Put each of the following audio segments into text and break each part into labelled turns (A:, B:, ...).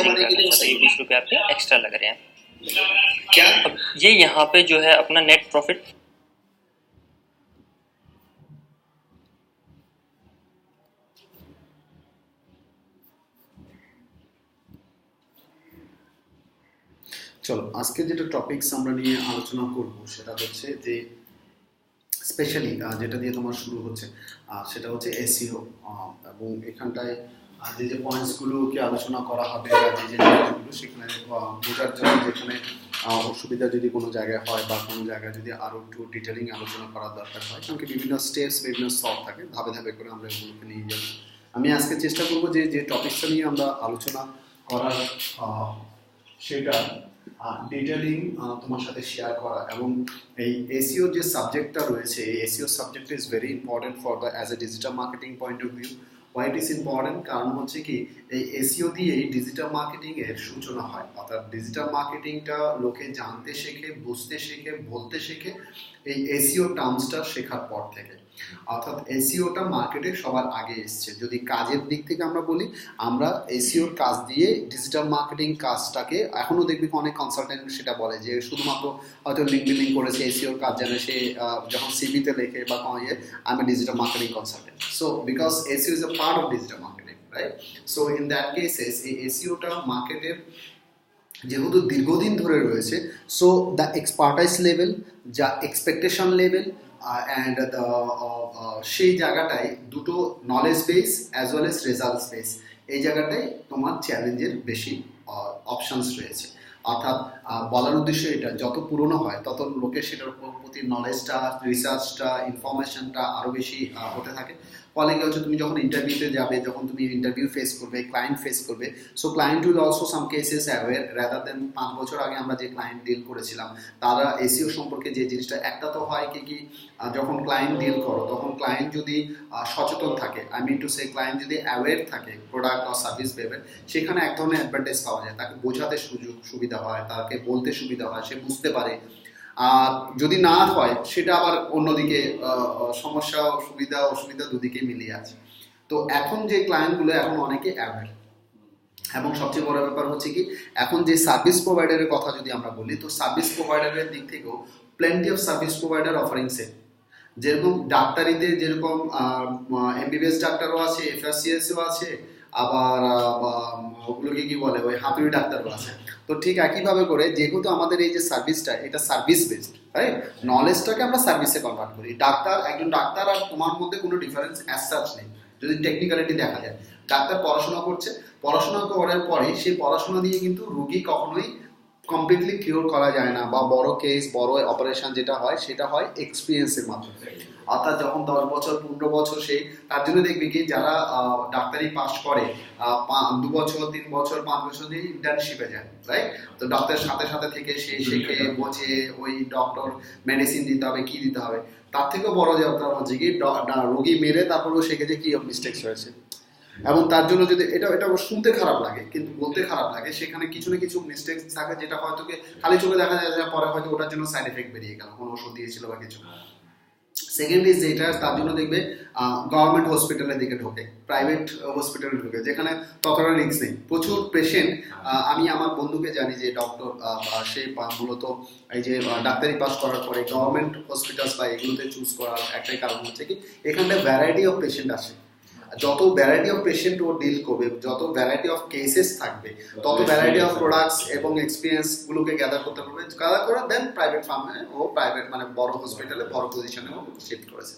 A: Charging कर रहे हैं, मतलब 20 रुपये आपके एक्स्ट्रा लग रहे हैं।
B: क्या
A: अब ये यहाँ पे जो है अपना नेट प्रॉफिट
B: চলো আজকে যেটা টপিকস আমরা নিয়ে আলোচনা করব সেটা হচ্ছে যে স্পেশালি যেটা দিয়ে তোমার শুরু হচ্ছে সেটা হচ্ছে এসইও, এবং এখানটায় যে যে পয়েন্টসগুলোকে আলোচনা করা হবে বা যে যে জিনিসগুলো সেখানে বোঝার জন্য যেখানে অসুবিধা যদি কোনো জায়গায় হয় বা কোনো জায়গায় যদি আরও একটু ডিটেলিং আলোচনা করার দরকার হয়, কারণ কি বিভিন্ন স্টেপস বিভিন্ন সলভ থাকে, ধাপে ধাপে করে আমরা এগুলোকে নিয়ে যাব। আমি আজকে চেষ্টা করব যে যে টপিকসটা নিয়ে আমরা আলোচনা করার সেটা ডিটেলিং তোমার সাথে শেয়ার করা, এবং এই এসইও যে সাবজেক্টটা রয়েছে এই SEO subject is very important for the as a digital marketing point of view. Why it is important? কারণ হচ্ছে কি এই এসইও দিয়েই ডিজিটাল মার্কেটিং এর সূচনা হয়, অর্থাৎ ডিজিটাল মার্কেটিংটা লোকে জানতে শেখে, বুঝতে শেখে, বলতে শেখে এই এসইও টার্মসটা শেখার পর থেকে। অর্থাৎ এসইওটা মার্কেটে সবার আগে এসছে। যদি কাজের দিক থেকে আমরা বলি, আমরা এসইওর কাজ দিয়ে ডিজিটাল মার্কেটিং কাজটাকে এখনো দেখবি অনেক কনসালটেন্ট সেটা বলে যে শুধুমাত্র হয়তো লিঙ্কডিন করেছে এসইওর কাজ জানে, সে যখন সিভিতে লেখে বা আমি digital marketing consultant. So because SEO is a part of digital marketing, right? So in that cases এই এসইওটা মার্কেটের যেহেতু দীর্ঘদিন ধরে রয়েছে, সো দ্য এক্সপার্টাইজ লেভেল, যা এক্সপেকটেশন লেভেল অ্যান্ড সেই জায়গাটায় দুটো knowledge base as well as results base, এই জায়গাটায় তোমার চ্যালেঞ্জের বেশি অপশানস রয়েছে। অর্থাৎ বলার উদ্দেশ্য এটা, যত পুরনো হয় তত লোকের সেটার প্রতি নলেজটা, রিসার্চটা, ইনফরমেশনটা আরও বেশি হতে থাকে। ফলে কি হচ্ছে, তুমি যখন ইন্টারভিউতে যাবে, যখন তুমি ইন্টারভিউ ফেস করবে, ক্লায়েন্ট ফেস করবে, so client will also some cases aware rather than 5 বছর আগে আমরা যে ক্লায়েন্ট ডিল করেছিলাম তারা এসইও সম্পর্কে যে জিনিসটা, একটা তো হয় কি যখন ক্লায়েন্ট ডিল করো তখন ক্লায়েন্ট যদি সচেতন থাকে, I mean to say client যদি অ্যাওয়্যার থাকে প্রোডাক্ট বা সার্ভিস পেবে, সেখানে এক ধরনের অ্যাডভান্টেজ পাওয়া যায়, তাকে বোঝাতে সুবিধা হয়, তাকে বলতে সুবিধা হয়, সে বুঝতে পারে। আর যদি না হয় সেটা আবার অন্যদিকে সমস্যা, অসুবিধা দুদিকে মিলিয়ে আছে। তো এখন যে ক্লায়েন্টগুলো এখন অনেকে অ্যাওয়্যার, এবং সবচেয়ে বড় ব্যাপার হচ্ছে কি এখন যে সার্ভিস প্রোভাইডারের কথা যদি আমরা বলি, তো সার্ভিস প্রোভাইডারের দিক থেকেও plenty of service provider offering same. যেরকম ডাক্তারিতে যেরকম এমবিবিএস ডাক্তারও আছে, এফআরসিএসও আছে, আবার ওগুলোকে কি বলে ওই হাতুড়ি ডাক্তারও আছে। তো ঠিক একইভাবে করে যেহেতু আমাদের এই যে সার্ভিসটা এটা সার্ভিস বেসড, রাইট? নলেজটাকে আমরা সার্ভিসে কনভার্ট করি। একজন ডাক্তার আর তোমার মধ্যে কোনো ডিফারেন্স অ্যাজ সাচ নেই যদি টেকনিক্যালিটি দেখা যায়। ডাক্তার পড়াশোনা করছে, পড়াশোনা করার পরে সেই পড়াশোনা দিয়ে কিন্তু রুগী কখনোই কমপ্লিটলি কিওর করা যায় না, বা বড় কেস, বড় অপারেশন যেটা হয় সেটা হয় এক্সপিরিয়েন্সের মাধ্যমে। অর্থাৎ যখন 10 বছর 15 বছর সেই, তার জন্য দেখবি কি যারা ডাক্তারি পাস করে 2 বছর 3 বছর 5 বছর দিয়ে ইন্টার্নশিপে যায়, রাইট? তো ডক্টরের সাথে সাথে থেকে সে শেখে, বোঝে, ওই ডক্টর মেডিসিন দিতে হবে, কি দিতে হবে। তার থেকেও বড় ব্যাপার হচ্ছে কি রোগী মেরে তারপরেও শিখে যে কি মিস্টেকস হয়েছে, এবং তার জন্য যদি এটা শুনতে খারাপ লাগে কিন্তু বলতে খারাপ লাগে, সেখানে কিছু না কিছু মিস্টেক থাকে যেটা হয়তো খালি চোখে দেখা যায়, পরে হয়তো ওটার জন্য সাইড এফেক্ট বেরিয়ে গেল, কোনো ওষুধ দিয়েছিল বা কিছু। সেকেন্ড ইজ যেটা, তার জন্য দেখবে গভর্নমেন্ট হসপিটালের দিকে ঢোকে, প্রাইভেট হসপিটালে ঢোকে, যেখানে ততটা রিস্ক নেই। প্রচুর পেশেন্ট, আমি আমার বন্ধুকে জানি যে ডক্টর, সে মূলত এই যে ডাক্তারি পাস করার পরে গভর্নমেন্ট হসপিটালস বা এগুলোতে চুজ করার একটাই কারণ হচ্ছে কি এখানটায় ভ্যারাইটি অফ পেশেন্ট আসে। যত ভ্যারাইটি অফ পেশেন্ট ও ডিল করবে, যত ভ্যারাইটি অফ কেসেস থাকবে, তত ভ্যারাইটি অফ প্রোডাক্টস এবং এক্সপিরিয়েন্স গুলোকে গ্যাদার করতে পারবে। গ্যাদার করে দেন প্রাইভেট ফার্মে ও প্রাইভেট মানে বড় হসপিটালে বড় পজিশনে ও শিফট করেছে।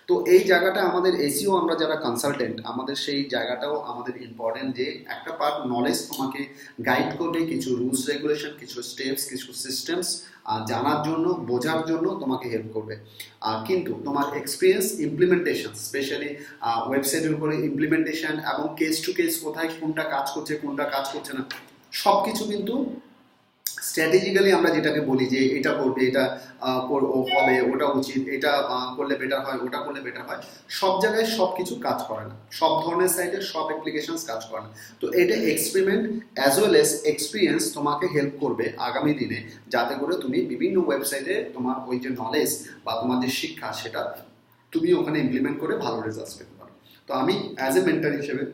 B: তো এই জায়গাটা আমাদের এসইও আমরা যারা কনসালটেন্ট, আমাদের সেই জায়গাটাও আমাদের ইম্পর্টেন্ট, যে একটা পার্ট নলেজ তোমাকে গাইড করবে, কিছু রুলস রেগুলেশন, কিছু স্টেপস, কিছু সিস্টেমস জানার জন্য, বোঝার জন্য তোমাকে হেল্প করবে। কিন্তু তোমার এক্সপিরিয়েন্স, ইমপ্লিমেন্টেশন, স্পেশালি ওয়েবসাইটের উপরে ইমপ্লিমেন্টেশন এবং কেস টু কেস কোথায় কোনটা কাজ করছে, কোনটা কাজ করছে না, সব কিছু কিন্তু স্ট্র্যাটেজিক্যালি আমরা যেটাকে বলি যে এটা করবে, এটা হবে, ওটা উচিত, এটা করলে বেটার হয়, ওটা করলে বেটার হয়, সব জায়গায় সব কিছু কাজ করে না, সব ধরনের সাইটে সব অ্যাপ্লিকেশনস কাজ করে না। তো এটা experiment as well as experience তোমাকে হেল্প করবে আগামী দিনে, যাতে করে তুমি বিভিন্ন ওয়েবসাইটে তোমার ওই যে নলেজ বা তোমার যে শিক্ষা সেটা তুমি ওখানে ইমপ্লিমেন্ট করে ভালো রেজাল্ট পেতে পারো। তো আমি অ্যাজ এ মেন্টর হিসেবে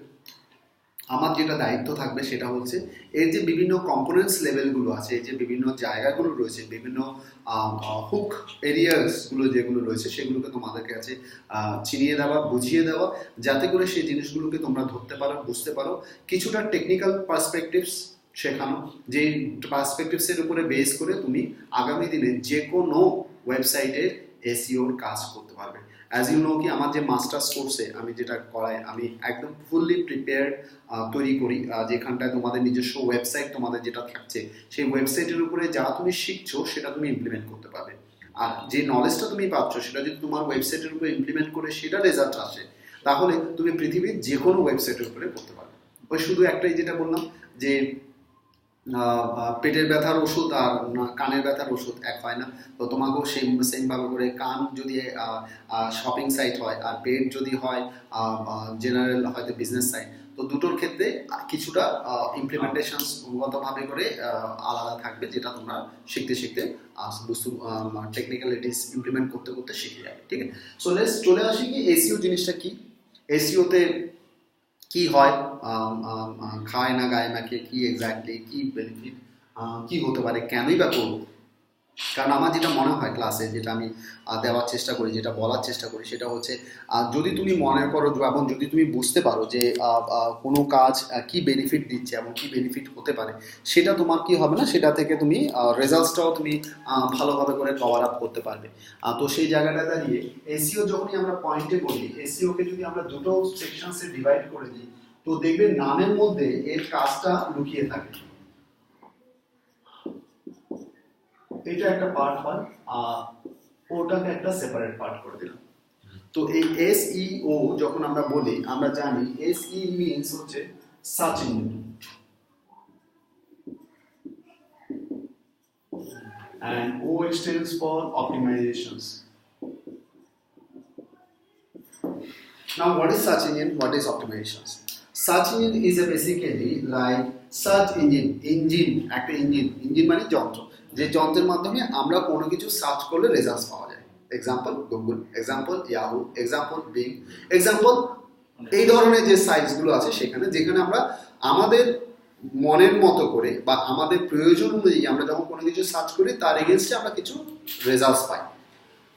B: আমার যেটা দায়িত্ব থাকবে সেটা হচ্ছে এর যে বিভিন্ন কম্পোনেন্টস লেভেলগুলো আছে, এই যে বিভিন্ন জায়গাগুলো রয়েছে, বিভিন্ন হুক এরিয়াসগুলো যেগুলো রয়েছে সেগুলোকে তোমাদের কাছে চিনিয়ে দেওয়া, বুঝিয়ে দেওয়া, যাতে করে সেই জিনিসগুলোকে তোমরা ধরতে পারো, বুঝতে পারো। কিছুটা টেকনিক্যাল পার্সপেক্টিভস শেখানো, যে পার্সপেক্টিভসের উপরে বেস করে তুমি আগামী দিনে যে কোনো ওয়েবসাইটের এসইওর কাজ করতে পারবে। অ্যাজ ইউ নো কি আমার যে মাস্টার্স কোর্সে আমি যেটা করাই, আমি একদম ফুললি প্রিপেয়ার্ড তৈরি করি, যেখানটায় তোমাদের নিজস্ব ওয়েবসাইট তোমাদের যেটা থাকছে সেই ওয়েবসাইটের উপরে যা তুমি শিখছো সেটা তুমি ইমপ্লিমেন্ট করতে পারবে। আর যে নলেজটা তুমি পাচ্ছ সেটা যদি তোমার ওয়েবসাইটের উপরে ইমপ্লিমেন্ট করে সেটা রেজাল্ট আসে, তাহলে তুমি পৃথিবীর যে কোনো ওয়েবসাইটের উপরে করতে পারবে। ওই শুধু একটাই যেটা বললাম যে পেটের ব্যথার ওষুধ আর কানের ব্যথার ওষুধ এক হয় না, তো তোমাকেও সেমভাবে করে কান যদি শপিং সাইট হয় আর পেট যদি হয় জেনারেল হয়তো বিজনেস সাইট, তো দুটোর ক্ষেত্রে কিছুটা ইমপ্লিমেন্টেশনগতভাবে করে আলাদা থাকবে, যেটা তোমরা শিখতে শিখতে বস্তু টেকনিক্যালিটিস ইমপ্লিমেন্ট করতে করতে শিখে যাবে। ঠিক আছে, সো লেটস চলে আসি কি এসইও জিনিসটা কি, এসইওতে কি হয়, খায় না গায়ে মাখে, কি এক্স্যাক্টলি কি বেনিফিট, কি হতে পারে, কেনই বা করবো। কারণ আমার যেটা মনে হয় ক্লাসে, যেটা আমি দেওয়ার চেষ্টা করি, যেটা বলার চেষ্টা করি, সেটা হচ্ছে যদি তুমি মনে করো এবং যদি তুমি বুঝতে পারো যে কোনো কাজ কি বেনিফিট দিচ্ছে এবং কি বেনিফিট হতে পারে, সেটা তোমার কি হবে না, সেটা থেকে তুমি রেজাল্টসটাও তুমি ভালোভাবে করে কভার আপ করতে পারবে। তো সেই জায়গাটা দাঁড়িয়ে এসইও যখনই আমরা পয়েন্টে বলি, এসইওকে যদি আমরা দুটো সেকশনসে ডিভাইড করে দিই, তো দেখবে নামের মধ্যে এর কাজটা লুকিয়ে থাকে। এটা একটা পার্ট হয় আর ওটাকে একটা সেপারেট পার্ট করে দিলাম। তো এই এসইও যখন আমরা বলি, আমরা জানি এসই মিন্স হচ্ছে search engine, and O stands for optimizations. Now what is search engine, what is optimizations? Search engine is a basically like search engine, একটা ইঞ্জিন মানে যন্ত্র, যে যন্ত্রের মাধ্যমে আমরা কোনো কিছু সার্চ করলে রেজাল্টস পাওয়া যায়। Example Google, example Yahoo, example being, example এই ধরনের যে সাইটসগুলো আছে সেখানে, যেখানে আমরা আমাদের মনের মতো করে বা আমাদের প্রয়োজন অনুযায়ী আমরা যখন কোনো কিছু সার্চ করি তার এগেনস্টে আমরা কিছু রেজাল্টস পাই।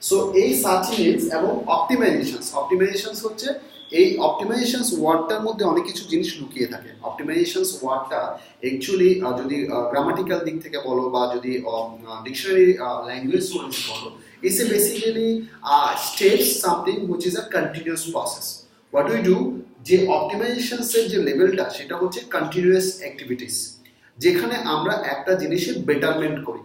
B: সো এই সার্চ ইঞ্জিনস এবং অপটিমাইজেশনস হচ্ছে, এই অপটিমাইজেশনস ওয়ার্ডটার মধ্যে অনেক কিছু জিনিস লুকিয়ে থাকে। অপটিমাইজেশনস ওয়ার্ডটা অ্যাকচুয়ালি যদি গ্রামাটিক্যাল দিক থেকে বলো বা যদি ডিকশনারি ল্যাঙ্গুয়েজ ওয়াইজ বলো, it's a basically steps something which is a continuous process. What we do, যে অপটিমাইজেশনসের যে লেভেলটা সেটা হচ্ছে কন্টিনিউয়াস অ্যাক্টিভিটিস, যেখানে আমরা একটা জিনিসের বেটারমেন্ট করি,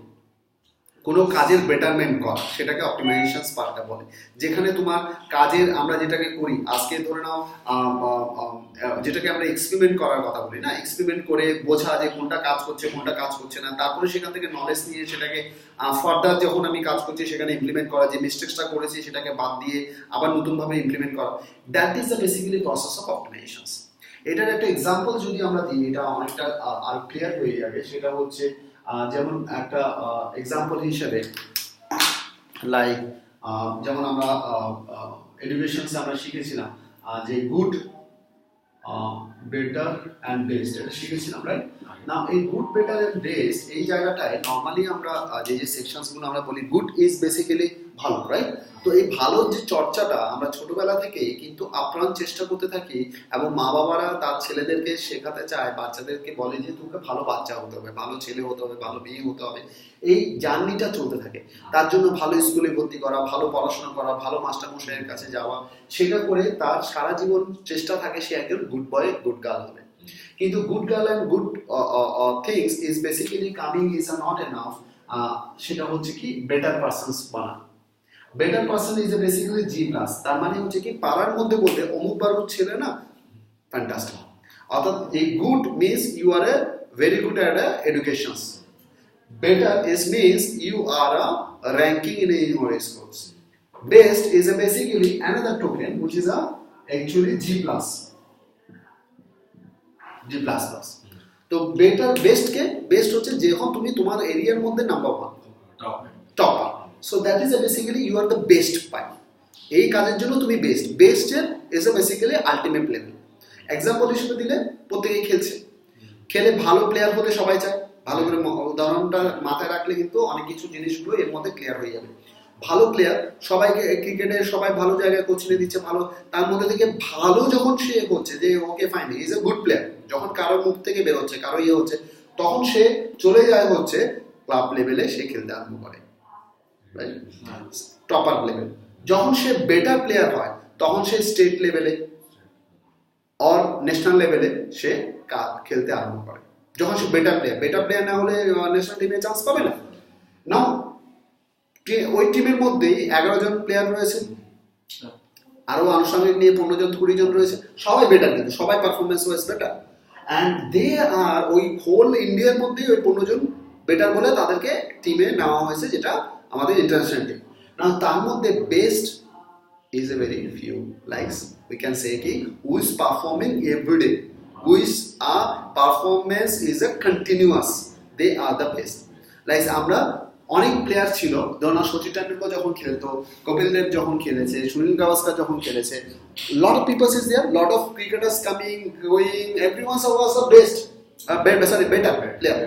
B: কোনো কাজের বেটারমেন্ট করা, সেটাকে অপটিমাইজেশনস পার্টটা বলে। যেখানে তোমার কাজের আমরা যেটাকে করি, আজকে ধরে নাও যেটাকে আমরা এক্সপেরিমেন্ট করার কথা বলি না, এক্সপেরিমেন্ট করে বোঝা যে কোনটা কাজ করছে কোনটা কাজ করছে না, তারপরে সেখান থেকে নলেজ নিয়ে সেটাকে ফার্দার যখন আমি কাজ করছি সেখানে ইমপ্লিমেন্ট করা, যে মিস্টেকসটা করেছি সেটাকে বাদ দিয়ে আবার নতুনভাবে ইমপ্লিমেন্ট করা, that is the basically process of optimisations. এটার একটা এক্সাম্পল যদি আমরা দিই, এটা অনেকটা আর ক্লিয়ার হয়ে যাবে। সেটা হচ্ছে যেমন একটা এক্সাম্পল হিসেবে লাইক যেমন আমরা এডুকেশনসে আমরা শিখেছিলাম যে গুড, বেটার অ্যান্ড বেস্ট, এটা শিখেছিলাম রাইট না। এই গুড, বেটার অ্যান্ড বেস্ট এই জায়গাটায় নর্মালি আমরা যে সেকশনসগুলো আমরা বলি, গুড ইজ বেসিক্যালি ভালো, রাইট। তো এই ভালো যে চর্চাটা আমরা ছোটবেলা থেকেই কিন্তু আপ্রাণ চেষ্টা করতে থাকি, এবং মা বাবারা তার ছেলেদেরকে শেখাতে চায়, বাচ্চাদেরকে বলে যে তোকে ভালো বাচ্চা হতে হবে, ভালো ছেলে হতে হবে, ভালো মেয়ে হতে হবে, এই জার্নিটা চলতে থাকে। তার জন্য ভালো স্কুলে ভর্তি করা, ভালো পড়াশোনা করা, ভালো মাস্টারমশাইয়ের কাছে যাওয়া, সেটা করে তার সারা জীবন চেষ্টা থাকে সে একজন গুড বয় গুড গার্ল হবে। কিন্তু good girl and good things is basically coming is not enough, সেটা হচ্ছে কি বেটার পারসনস বানা। Better person is a basically G plus, তার মানে হচ্ছে কি পাড়ার মধ্যে বলতে অমুক বারুদ ছেলে না ফ্যান্টাস্টিক, অর্থাৎ এই good means you are a very good at educations, better is means you are a ranking in your scores, best is a basically another token which is a actually G plus, G plus plus. তো better best কে, best হচ্ছে যখন তুমি তোমার এরিয়ার মধ্যে number one topper, so that is basically you are the best পাই, এই কাজের জন্য তুমি বেস্ট, বেস্টের is a basically ultimate level. Example হিসেবে দিলে প্রত্যেকেই খেলছে, খেলে ভালো প্লেয়ার হতে সবাই চায়। ভালো করে উদাহরণটা মাথায় রাখলে কিন্তু অনেক কিছু জিনিসগুলো এর মধ্যে ক্লিয়ার হয়ে যাবে। ভালো প্লেয়ার সবাইকে ক্রিকেটে সবাই ভালো জায়গায় কোচিং দিচ্ছে, ভালো তার মধ্যে থেকে ভালো যখন সে হচ্ছে যে okay fine is a good player, যখন কারোর মুখ থেকে বেরোচ্ছে কারো হচ্ছে তখন সে চলে যায় হচ্ছে ক্লাব লেভেলে সে খেলতে আরম্ভ করে, টপার লেভেল। যখন সে বেটার প্লেয়ার হয় তখন সে স্টেট লেভেলে অর ন্যাশনাল লেভেলে সে খেলতে আরম্ভ করে। যখন সে বেটার প্লেয়ার না হলে ন্যাশনাল টিমে চান্স পাবে না। নাও ওই টিমের মধ্যেই 11 জন প্লেয়ার রয়েছে, আরো আনুষঙ্গিক নিয়ে 15 জন 20 জন রয়েছে, সবাই বেটার, কিন্তু সবাই performance wise better, and they are ওই হোল ইন্ডিয়ার মধ্যেই ওই 15 জন বেটার বলে তাদেরকে টিমে নেওয়া হয়েছে, যেটা আমাদের ইন্টারন্যাশনাল টিম। না তার মধ্যে best is a very few, like we can say ki who is performing every day, who is a performance is a continuous, they are the best. Like আমরা অনেক প্লেয়ার ছিল, ধরুন সচিন টেন্ডুলকর যখন খেলতো, কপিল দেব যখন খেলেছে, সুনীল গাভাস্কার যখন খেলেছে, lot of people is there, lot of cricketers coming going, everyone was the best better player,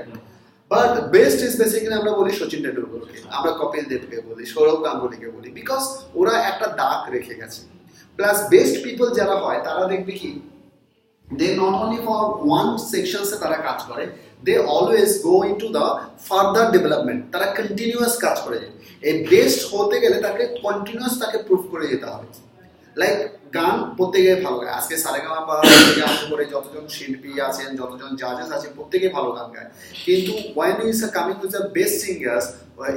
B: but best is basically আমরা বলি সচিন টেন্ডুলকরকে, আমরা কপিল দেবকে বলি, সৌরভ গাঙ্গুলিকে বলি, বিকজ ওরা একটা দাগ রেখে গেছে। প্লাস বেস্ট পিপল যারা হয় তারা দেখবে কি they not only for one সেকশনসে তারা কাজ করে, they always go into the further development, তারা কন্টিনিউয়াস কাজ করে যায়। এই বেস্ট হতে গেলে তাকে কন্টিনিউয়াস তাকে প্রুভ করে যেতে হবে। লাইক গান প্রত্যেকে ভালো গায়, আজকে সারেগামাপা থেকে আরম্ভ করে যতজন শিল্পী আছেন, যতজন জাজেস আছেন, প্রত্যেকে ভালো গান গায়, কিন্তু when is coming to the best singers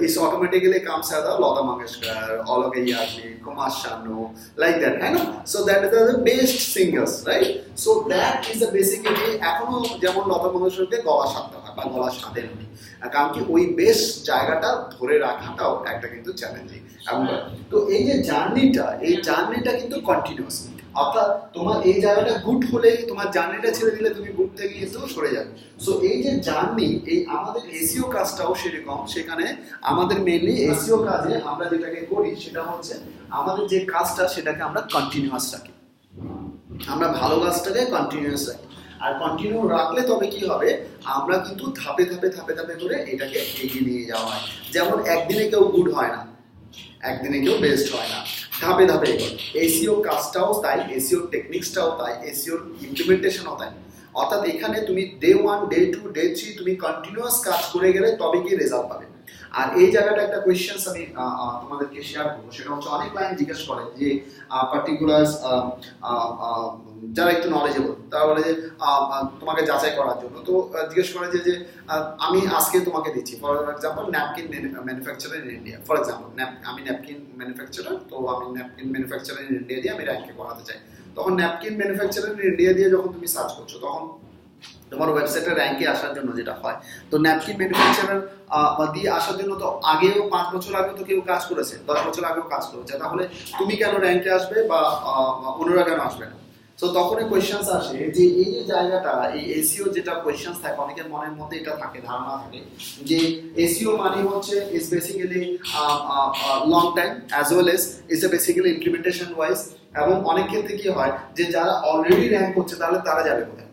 B: is automatically comes as the Lata Mangeshkar, Alok Yagnik, Kumar Sanu, like that, I know. So that is the best singers, right? So that is the basically এখনো যেমন লতা মঙ্গেশকরকে গলা সাধতে হয় বা গলা সাধেন উনি, কারণ কি ওই বেস্ট জায়গাটা ধরে রাখাটাও একটা কিন্তু চ্যালেঞ্জিং। তো এই যে জার্নিটা কিন্তু কন্টিনিউয়াস, অর্থাৎ তোমার এই জায়গাটা গুড হলেই তোমার জার্নিটা ছেড়ে দিলে তুমি গুড থেকে কিন্তু সরে যাবে। সো এই যে জার্নি, এই আমাদের এসইও কাজটাও সেরকম। সেখানে আমাদের মেইনলি এসইও কাজে আমরা যেটাকে করি সেটা হচ্ছে আমাদের যে কাজটা সেটাকে আমরা কন্টিনিউয়াস রাখি, আমরা ভালো কাজটাকে কন্টিনিউয়াস রাখি। আর কন্টিনিউ রাখলে তবে কি হবে, আমরা কিন্তু ধাপে ধাপে ধাপে ধাপে করে এটাকে এগিয়ে নিয়ে যাওয়া হয়। যেমন একদিনে কেউ গুড হয় না, একদিনে কেউ বেস্ট হয় না, ধাপে ধাপে এগোয়। এসইও কাজটাও তাই, এসইও টেকনিক্সটাও তাই, এসইও ইমপ্লিমেন্টেশনও তাই। অর্থাৎ এখানে তুমি ডে 1, ডে 2, ডে 3 তুমি কন্টিনিউয়াস কাজ করে গেলে তবে কি রেজাল্ট পাবে। আর এই জায়গাটা একটা কোয়েশ্চেন্স আমি তোমাদেরকে শেয়ার করবো, সেটা হচ্ছে অনেক ক্লায়েন্ট জিজ্ঞেস করে যে পার্টিকুলার যারা একটু নলেজেবল তারা বলে যে তোমাকে যাচাই করার জন্য, তো জিজ্ঞেস করে যে আমি আজকে তোমাকে দিচ্ছি for example napkin manufacturer in India, for example আমি ন্যাপকিন ম্যানুফ্যাকচারার, তো আমি ন্যাপকিন ম্যানুফ্যাকচারার ইন ইন্ডিয়া দিয়ে আমি র্যাঙ্কে করাতে চাই। তখন ন্যাপকিন ম্যানুফ্যাকচারার ইন ইন্ডিয়া দিয়ে যখন তুমি সার্চ করছো তখন তোমার ওয়েবসাইটে র্যাঙ্কে আসার জন্য যেটা হয়, তো ন্যাপকিন ম্যানুফ্যাকচারার দিয়ে আসার জন্য তো আগেও 5 বছর আগে তো কেউ কাজ করেছে, 10 বছর আগেও কাজ করেছে, তাহলে তুমি কেন র্যাঙ্কে আসবে বা অন্যরা কেন আসবে না? তো তখন কোয়েশ্চেন্স আসে যে এই যে জায়গাটা, এই এসইও যেটা কোয়েশ্চেন্স থাকে অনেকের মনের মধ্যে এটা থাকে, ধারণা থাকে যে এসইও মানে হচ্ছে is basically long time as well as is a basically implementation wise, এবং অনেক ক্ষেত্রে কি হয় যে যারা অলরেডি র্যাঙ্ক করছে তাহলে তারা যাবে কোথায়,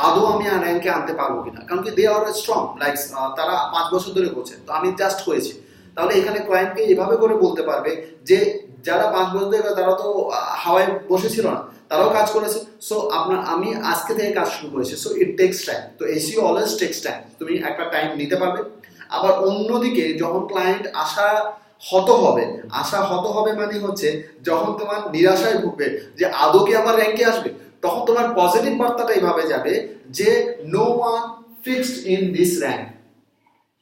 B: আদৌ আমি র্যাঙ্কে আনতে পারবো কিনা, কারণ কি দে আর স্ট্রং, লাইক তারা 5 বছর ধরে করছে, তো আমি জাস্ট হয়েছি। তাহলে এখানে ক্লায়েন্টকে এভাবে করে বলতে পারবে যে যারা 5 বছর ধরে তারা তো হাওয়ায় বসেছিল না, তারাও কাজ করেছে, সো আমি আজকে থেকে কাজ শুরু করেছি, সো ইট টেক্স টাইম। তো এসইও অলওয়েজ টেক্স টাইম, তুমি একটা টাইম নিতে পারবে। আবার অন্যদিকে যখন ক্লায়েন্ট আশা হত হবে মানে হচ্ছে যখন তোমার নিরাশায় ভুগবে যে আদৌ কি আমার র্যাঙ্কে আসবে, তখন তোমার পজিটিভ বার্তাটা এইভাবে যাবে যে no one fixed in this rank,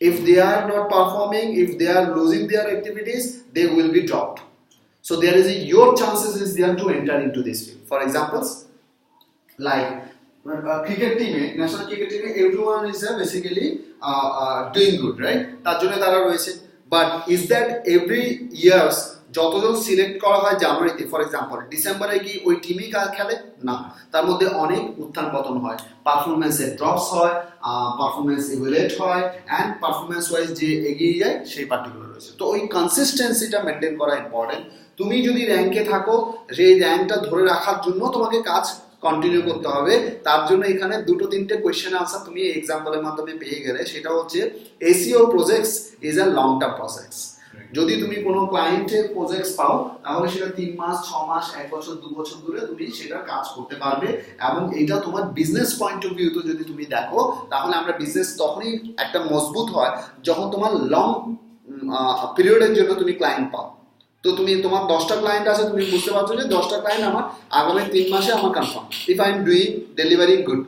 B: if they are not performing, if they are losing their activities, they will be dropped. So there is your chances is there to enter into this field. For examples, like cricket team, national cricket team, everyone is basically doing good, right? তার জন্য তারা রয়েছে, but is that every years যতজন select করা হয় জানুয়ারিতে, for example ডিসেম্বরে কি ওই টিমই খেলে না, তার মধ্যে অনেক উত্থান পতন হয়, পারফরমেন্সে ড্রপস হয়, পারফরমেন্স ইভ্যালুয়েট হয়, অ্যান্ড পারফরমেন্স ওয়াইজ যে এগিয়ে যায় সেই পার্টিকুলার রয়েছে। তো ওই কনসিস্টেন্সিটা মেনটেন করা ইম্পর্টেন্ট। তুমি যদি র্যাঙ্কে থাকো, সেই র্যাঙ্কটা ধরে রাখার জন্য তোমাকে কাজ কন্টিনিউ করতে হবে। তার জন্য এখানে দুটো তিনটে কোয়েশ্চেন আনসার তুমি এক্সাম্পলের মাধ্যমে পেয়ে গেলে। সেটা হচ্ছে SEO projects is a long term process. যদি তুমি কোনো ক্লায়েন্টের প্রজেক্টস পাও তাহলে সেটা 3 মাস 6 মাস 1 বছর 2 বছর ধরে তুমি সেটা কাজ করতে পারবে। এবং এটা তোমার বিজনেস পয়েন্ট অফ ভিউতে যদি তুমি দেখো তাহলে আমরা বিজনেস তখনই একটা মজবুত হয় যখন তোমার লং পিরিয়ডের জন্য তুমি ক্লায়েন্ট পাও। তো তুমি তোমার 10টা ক্লায়েন্ট আছে, তুমি বুঝতে পারছো যে 10টা ক্লায়েন্ট আমার আগামী 3 মাসে আমার confirm, if I am doing delivering good.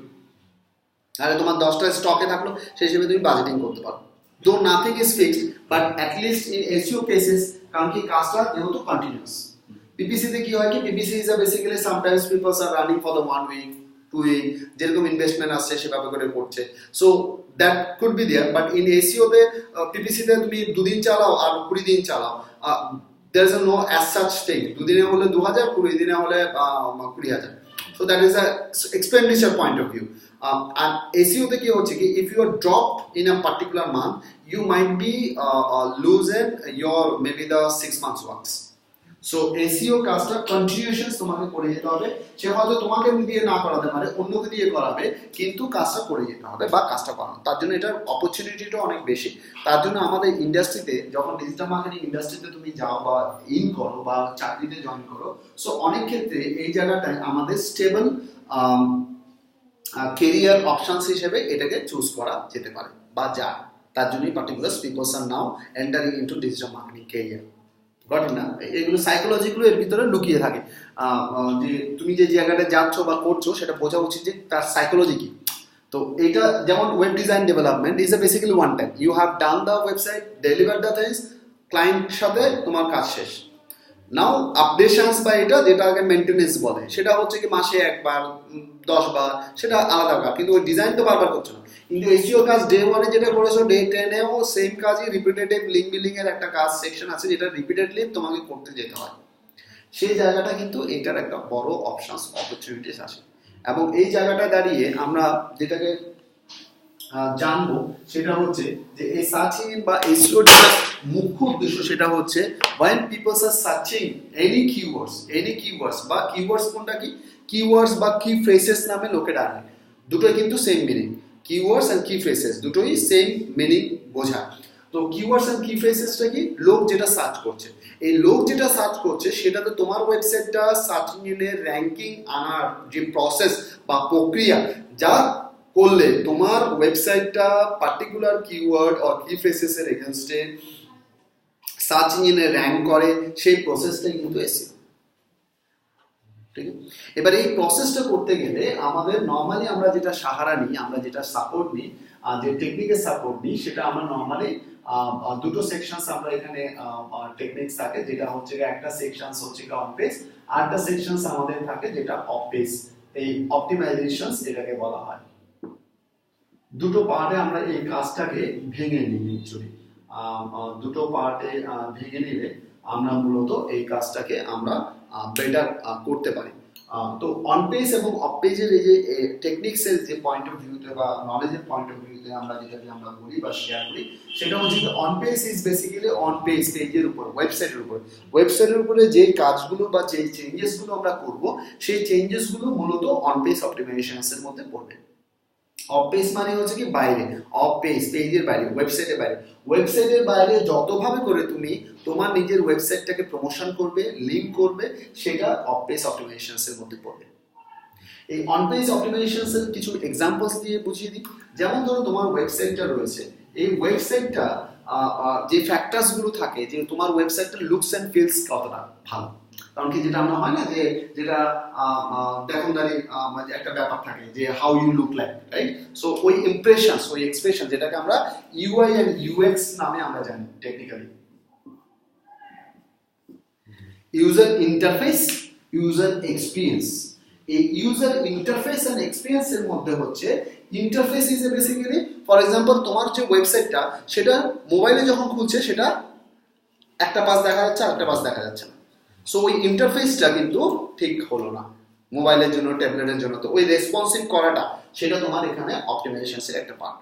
B: তাহলে তোমার 10টা স্টকে থাকলো, সেই হিসেবে তুমি বাজেটিং করতে পারো। দো nothing is fixed, but at least in SEO cases, কারণ কি কাজটা যেহেতু কন্টিনিউয়াস। পিপিসি তে কি হয় কি, PPC is basically sometimes peoples are running for the 1 week 2 week, যেরকম ইনভেস্টমেন্ট আসছে সেভাবে করে করছে। So that could be there, but in SEO তে পিপিসি তে তুমি 2 দিন চালাও আর 20 দিন চালাও, there is no as such thing, 2 দিনে হলে 2000, 20 দিনে হলে 20000। so that is a expenditure point of view. And SEO তে কি হচ্ছে কি, if you are dropped in a particular month, you might be losing your maybe the 6 months works. So SEO কাজটা কন্টিনিউশনস তোমাকে করে যেতে হবে। সে হয়তো তোমাকে দিয়ে না করাতে পারে, অন্যকে দিয়ে করাবে, কিন্তু কাজটা করে যেতে হবে বা কাজটা করানো। তার জন্য এটার অপরচুনিটিটা অনেক বেশি। তার জন্য আমাদের ইন্ডাস্ট্রিতে, যখন ডিজিটাল মার্কেটিং ইন্ডাস্ট্রিতে তুমি যাও বা ইন করো বা চাকরিতে জয়েন করো, সো অনেক ক্ষেত্রে এই জায়গাটায় আমাদের স্টেবল কেরিয়ার অপশনস হিসেবে এটাকে চুজ করা যেতে পারে বা যায়। তার জন্যই পার্টিকুলার পিপলস আর নাও entering into digital marketing career. না, এগুলো সাইকোলজিগুলো এর ভিতরে লুকিয়ে থাকে। যে তুমি যে জায়গাটা যাচ্ছ বা করছো সেটা বোঝা উচিত যে তার সাইকোলজি কি। তো এটা যেমন web design development is a basically one time, you have done the website, deliver the things, client সাথে তোমার কাজ শেষ। নাও আপডেশনস বা এটা যেটাকে মেইনটেনেন্স বলে, সেটা হচ্ছে কি মাসে একবার 10 বার, সেটা আলাদা কাজ, কিন্তু ওই ডিজাইন তো বারবার করছো না। কিন্তু এসইও কাজ ডে 1 যেটা করেছো, ডে 10 এও সেম কাজই, রিপিটেটিভ লিঙ্ক বিল্ডিং এর একটা কাজ সেকশন আছে যেটা রিপিটেডলি তোমাকে করতে যেতে হয়। সেই জায়গাটা কিন্তু এটার একটা বড় অপশনস অপরচুনিটিস আছে। এবং এই জায়গাটা দাঁড়িয়ে আমরা যেটাকে জানবো সেটা হচ্ছে যে এই সার্চ ইঞ্জিন বা এসইও যেটা মুখ্য উদ্দেশ্য সেটা হচ্ছে when people are searching any keywords বা কিওয়ার্ডস, কোনটা কি কিওয়ার্ডস বা কি ফ্রেজেস নামে লোকে ডাকে, দুটোই কিন্তু সেম মিনিং। কিওয়ার্ডস এন্ড কি ফ্রেজেস দুটোই সেম মিনিং বোঝায়। তো কিওয়ার্ডস এন্ড কি ফ্রেজেসটা কি, লোক যেটা সার্চ করছে, এই লোক যেটা সার্চ করছে সেটাতে তোমার ওয়েবসাইটটা সার্চ ইঞ্জিনের র্যাঙ্কিং আনার যে প্রসেস বা প্রক্রিয়া, যা করলে তোমার ওয়েবসাইটটা পার্টিকুলার কিওয়ার্ড আর কি ফ্রেজেস এর এগেইনস্টে সার্চ ইঞ্জিনে র্যাঙ্ক করে, সেই প্রসেসটাই কিন্তু এসইও। ঠিক আছে, এবার এই প্রসেসটা করতে গেলে আমাদের নর্মালি আমরা যেটা সাহারা নিই, আমরা যেটা সাপোর্ট নিই, যে টেকনিক্যাল সাপোর্ট নিই, সেটা আমরা নর্মালি দুটো সেকশনস আমরা এখানে টেকনিক্স থাকে, যেটা হচ্ছে একটা সেকশনস হচ্ছে অন পেজ, আর একটা সেকশনস আমাদের থাকে যেটা অফ পেজ। এই অপটিমাইজেশনস এটাকে বলা হয়। দুটো পার্টে আমরা এই কাজটাকে ভেঙে নিই। অ্যাকচুয়ালি দুটো পার্টে ভেঙে নিলে আমরা মূলত এই কাজটাকে আমরা বেটার করতে পারি। তো অন পেজ এবং অফ পেজের এই যে টেকনিক্সের যে পয়েন্ট অফ ভিউতে বা নলেজের পয়েন্ট অফ ভিউতে আমরা যেটাকে আমরা বলি বা শেয়ার করি, সেটা হচ্ছে on page is basically on page, পেজের উপর, ওয়েবসাইটের উপরে যে কাজগুলো বা যে চেঞ্জেসগুলো আমরা করব, সেই চেঞ্জেসগুলো মূলত অন পেজ অপটিমাইজেশনসের মধ্যে পড়বে। অফ পেজ মানে হচ্ছে কি বাইরে, অফ পেজ পেজের বাইরে, ওয়েবসাইটের বাইরে যতভাবে করে তুমি তোমার নিজের ওয়েবসাইটটাকে প্রমোশন করবে, লিংক করবে, সেটা অফ পেজ অপটিমাইজেশনস এর মধ্যে পড়বে। এই অন পেজ অপটিমাইজেশনস এর কিছু এক্সাম্পলস দিয়ে বুঝিয়ে দিই। যেমন ধরো তোমার ওয়েবসাইটটা রয়েছে, এই ওয়েবসাইটটা যে ফ্যাক্টরস গুলো থাকে, যে তোমার ওয়েবসাইটটা লুকস এন্ড ফিলস কতটা ভালো, কারণ কি যেটা আমরা হয় না যে যেটা দেখনদারি একটা ব্যাপার থাকে যে how you look like, right? So ওই ইমপ্রেশনস, ওই এক্সপ্রেশন, যেটাকে আমরা ইউআই এন্ড ইউএক্স নামে আমরা জানি টেকনিক্যালি। User interface, user experience. এই ইউজার ইন্টারফেস এন্ড এক্সপিরিয়েন্স এর মধ্যে হচ্ছে interface is basically, for example তোমার যে ওয়েবসাইটটা, সেটা মোবাইলে যখন খুলছে সেটা একটা পাশ দেখা যাচ্ছে, আরেকটা পাশ দেখা যাচ্ছে না। সো ওই ইন্টারফেসটা কিন্তু ঠিক হলো না মোবাইলের জন্য, ট্যাবলেটের জন্য। তো ওই রেসপন্সিভ করাটা, সেটা তোমার এখানে অপটিমাইজেশনসের একটা part,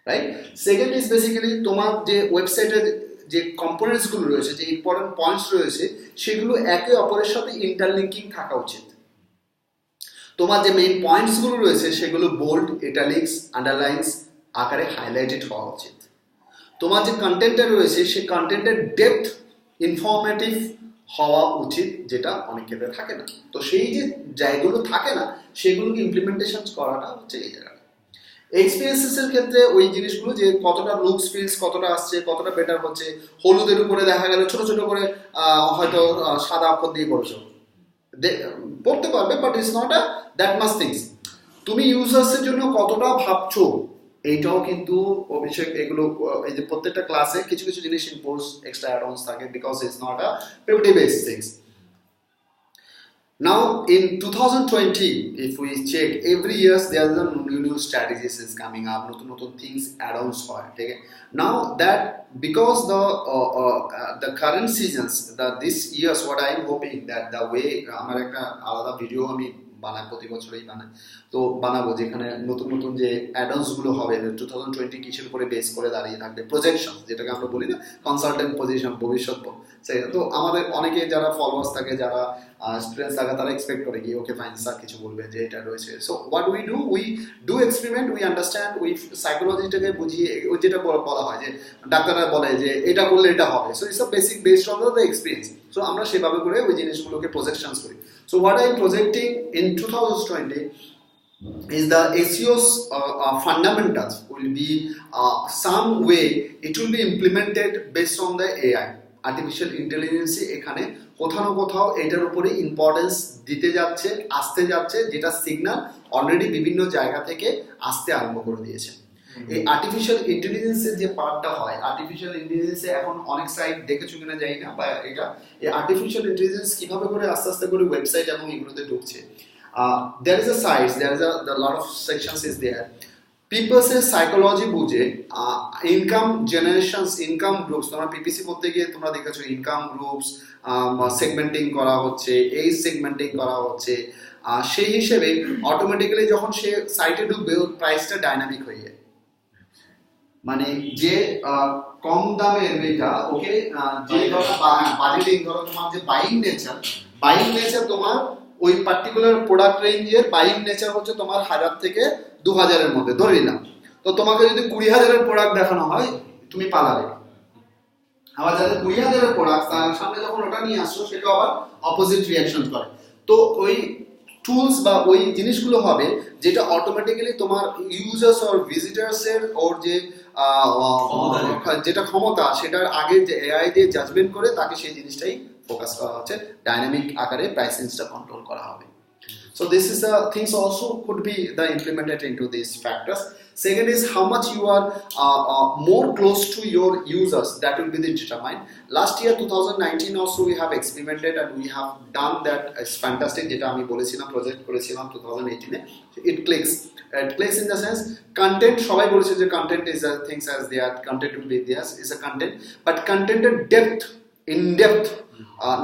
B: right? Second is basically তোমার যে ওয়েবসাইটের যে কম্পোনেন্টস গুলো রয়েছে, যে ইম্পর্টেন্ট পয়েন্টস রয়েছে, সেগুলো একে অপরের সাথে ইন্টারলিঙ্কিং থাকা উচিত। তোমার যে মেইন পয়েন্টসগুলো রয়েছে সেগুলো বোল্ড, ইটালিক্স, আন্ডারলাইন্স আকারে হাইলাইটেড হওয়া উচিত। তোমার যে কন্টেন্টটা রয়েছে সেই কন্টেন্টের ডেপথ ইনফরমেটিভ হওয়া উচিত, যেটা অনেক ক্ষেত্রে থাকে না। তো সেই যে জায়গাগুলো থাকে না সেগুলোকে ইমপ্লিমেন্টেশন করাটা হচ্ছে এই জায়গাটা। এক্সপিরিয়েন্সেস এর ক্ষেত্রে ওই জিনিসগুলো যে কতটা লুকস ফিলস কতটা আসছে, কতটা বেটার হচ্ছে। হলুদের উপরে দেখা গেল ছোট ছোট করে হয়তো সাদা অক্ষর দিয়ে করেছো, পড়তে পারবে, but it's not a that much things. তুমি ইউজার্সের জন্য কতটা ভাবছো এইটাও কিন্তু অভিষেক এগুলো এই যে প্রত্যেকটা ক্লাসে কিছু কিছু জিনিস ইম্পোজ এক্সট্রা অ্যাড-অনস থাকে, because it's not a PPT based things. Now in 2020, if we check every year there are new strategies is coming up, নতুন things add-ons হয়, ঠিক আছে। Now that because the current seasons, this years what I am hoping that the way আমার একটা আলাদা video আমি বানাই, প্রতি বছরই বানাই, তো বানাবো যেখানে নতুন যে অ্যাডন্স গুলো হবে 2020 কিসের উপরে বেস করে দাঁড়িয়ে থাকবে, প্রজেকশন যেটাকে আমরা বলি না, কনসালটেন্ট পজিশন, ভবিষ্যৎ। তো আমাদের অনেকে যারা ফলোয়ার্স থাকে, যারা স্টুডেন্টস থাকে, তারা এক্সপেক্ট করে কি ওকে ফাইন স্যার কিছু বলবে যে এটা রয়েছে। So what we do experiment, we understand, we সাইকোলজিটাকে বুঝিয়ে, ওই যেটা বলা হয় যে ডাক্তাররা বলে যে এটা করলে এটা হবে। So it's a basic based on the experience. So আমরা সেভাবে করে ওই জিনিসগুলোকে প্রজেকশনস করি। So what I am projecting in 2020 is the SEO's fundamentals will be some way it will be implemented based on the AI, artificial intelligence। এখানে কোথাও না কোথাও এটার উপরে ইম্পর্টেন্স দিতে যাচ্ছে, আসতে যাচ্ছে, যেটা সিগন্যাল অলরেডি বিভিন্ন জায়গা থেকে আসতে আরম্ভ করে দিয়েছে। এই আর্টিফিশিয়াল ইন্টেলিজেন্সের যে পার্টটা হয়, আর্টিফিশিয়াল ইন্টেলিজেন্সে এখন অনেক সাইট দেখেছো কিনা জানি না, বা এটা এই আর্টিফিশিয়াল ইন্টেলিজেন্স কিভাবে করে আস্তে আস্তে করে ওয়েবসাইট এবং এগুলোতে ঢুকছে। there is a sites, there is a lot of sections is there, people's psychology বুঝে ইনকাম জেনারেশনস, ইনকাম গ্রুপস, তোমরা পিপিসি করতে গিয়ে তোমরা দেখেছো ইনকাম গ্রুপস সেগমেন্টিং করা হচ্ছে, এজ সেগমেন্টিং করা হচ্ছে। সেই হিসেবে অটোমেটিক্যালি যখন সে সাইটে ঢুকবে ওর প্রাইসটা ডাইনামিক হয়ে যায়, মানে যে কম দামের এটা ওকে যে বাজেটিং ধরো, তোমার যে বাইং নেচার তোমার ওই পার্টিকুলার প্রোডাক্ট রেঞ্জের বাইং নেচার হচ্ছে তোমার 1000 থেকে 2000 এর মধ্যে ধরে নিলাম। তো তোমাকে যদি 20,000 এর প্রোডাক্ট দেখানো হয় তুমি পালাবে, আবার যাদের 20,000 এর প্রোডাক্ট তার সামনে যখন ওটা নিয়ে আসছো সেটা আবার অপোজিট রিঅ্যাকশন করে। তো ওই টুলস বা ওই জিনিসগুলো হবে যেটা অটোমেটিক্যালি তোমার ইউজার্স অর ভিজিটার্স এর ওর যে যেটা ক্ষমতা সেটার আগে যে এআই দিয়ে জাজমেন্ট করে তাকে সেই জিনিসটাই ফোকাস করা হচ্ছে, ডাইনামিক আকারে প্রাইসিংসটা কন্ট্রোল করা হবে। So this is the things also could be the implemented into these factors. Second is how much you are more close to your users, that will be the determined. Last year 2019 also we have experimented and we have done that. It's fantastic, যেটা আমি বলেছিলাম project করেছিলাম 2018 এ। It clicks in the sense content, সবাই বলেছে যে content is a things as they are, content will be there is a content, but content depth, in depth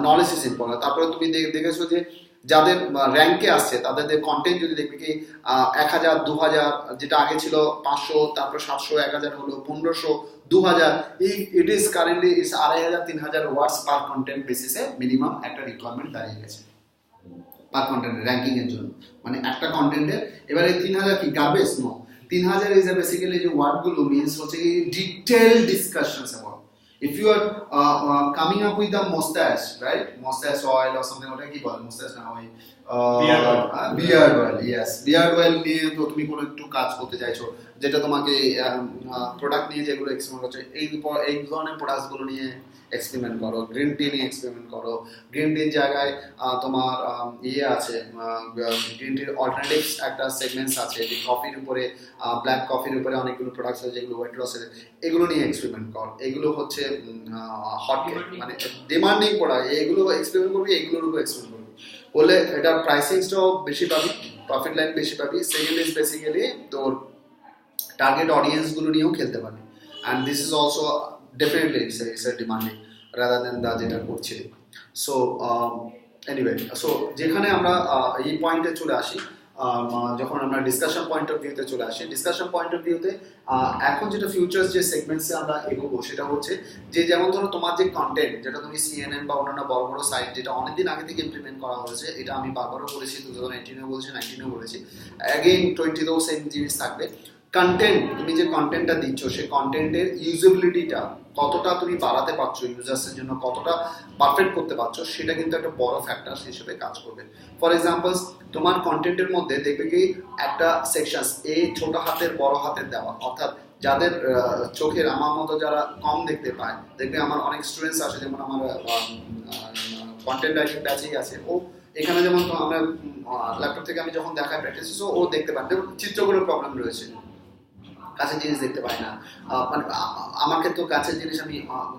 B: knowledge is important. তারপরে তুমি দেখেছো যে যাদের র্যাঙ্কে আসছে তাদের কন্টেন্ট যদি দেখবে কি 1000 2000, যেটা আগে ছিল 500, তারপর 700 1000 হলো 1500 2000, it is currently is 2500 3000 words per content বেসিসে মিনিমাম একটা রিকোয়ারমেন্ট দাঁড়িয়ে গেছে পার কন্টেন্ট র্যাঙ্কিং এর জন্য। মানে একটা কন্টেন্টের এবারে 3000 কি গার্বেজ নো, 3000 ইজ বেসিক্যালি যে ওয়ার্ডগুলো মিন্স হচ্ছে detail discussions about if you are coming up with a mustache, right, mustache oil or something, ওটা কি বলে mustache না ওই beard oil, yes, beard oil নিয়ে তো তুমি কোনো একটু কাজ করতে চাইছো যেটা তোমাকে প্রোডাক্ট নিয়ে যেগুলো এক্সপেরিমেন্ট করছো এই ধরনের প্রোডাক্টস গুলো নিয়ে এক্সপেরিমেন্ট করো, গ্রিন টি নিয়ে এক্সপেরিমেন্ট করো। গ্রিন টির জায়গায় তোমার আছে গ্রিন টির অল্টারনেটিভস একটা সেগমেন্টস আছে, যে কফির উপরে ব্ল্যাক কফির উপরে অনেকগুলো প্রোডাক্টস আছে যেগুলো ওয়েট লসের, এগুলো নিয়ে এক্সপেরিমেন্ট কর। এগুলো হচ্ছে হট মানে ডিমান্ডিং প্রোডাক্ট, এগুলো এক্সপেরিমেন্ট করবি, এগুলোর উপর এক্সপেরিমেন্ট করবি, বললে এটা প্রাইসিংসটাও বেশি পাবি, প্রফিট লাইন বেশি পাবি। সেকেন্ড ইজ বেসিক্যালি তোর টার্গেট অডিয়েন্স গুলো নিয়েও খেলতে পারবি, and this is also definitely it's a demanding rather than the যেটা করছিলি। সো এনিওয়ে, সো যেখানে আমরা এই পয়েন্টে চলে আসি, যখন আমরা ডিসকাশন পয়েন্ট অফ ভিউতে চলে আসি, ডিসকাশন পয়েন্ট অফ ভিউতে এখন যেটা ফিউচার্স যে সেগমেন্টসে আমরা এগোবো সেটা হচ্ছে যে যেমন ধরো তোমার যে কন্টেন্ট যেটা তুমি সিএনএন বা অন্যান্য বড় বড় সাইট যেটা অনেকদিন আগে থেকে ইমপ্লিমেন্ট করা হয়েছে, এটা আমি বারবারও বলেছি, 2018 বলেছি, 19 বলেছি, অ্যাগেইন 20তেও সেম জিনিস থাকবে। কন্টেন্ট, তুমি যে কন্টেন্টটা দিচ্ছ সেই কন্টেন্টের ইউজেবিলিটিটা কতটা তুমি বাড়াতে পারছো, ইউজার্সের জন্য কতটা পারফেক্ট করতে পারছো, সেটা কিন্তু একটা বড় ফ্যাক্টর হিসেবে কাজ করবে। ফর এক্সাম্পল, তোমার কন্টেন্টের মধ্যে দেখবে কি একটা সেকশন এ ছোট হাতের বড় হাতের দেওয়া, অর্থাৎ যাদের চোখের আমার মতো যারা কম দেখতে পায়, দেখবে আমার অনেক স্টুডেন্টস আসে, যেমন আমার কন্টেন্ট রাইটিং ব্যাচেই আছে, ও এখানে যেমন আমরা ল্যাপটপ থেকে আমি যখন দেখাই প্র্যাকটিস, ও দেখতে পায়, যেমন চিত্রগুলোর প্রবলেম রয়েছে, কাছের জিনিস দেখতে পাই না, মানে আমার ক্ষেত্রেও কাছের জিনিস আমি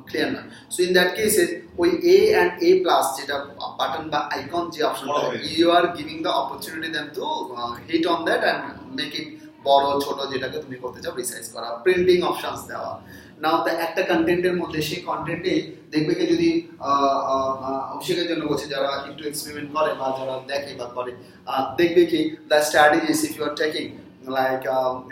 B: ক্লিয়ার না। সো ইন দ্যাট কেসে ওই এ অ্যান্ড এ প্লাস যেটা বাটন বা আইকন যে অপশনটা, you are giving the opportunity them to hit on that and make it বড় ছোট যেটাকে তুমি করতে চাও রিসাইজ করা, প্রিন্টিং অপশনস দেওয়া। নাও একটা কন্টেন্টের মধ্যে সেই কন্টেন্টে দেখবে কি যদি অভিষেকের জন্য বলছে যারা একটু এক্সপেরিমেন্ট করে বা যারা দেখে বা করে, দেখবে কি the strategies if you are taking like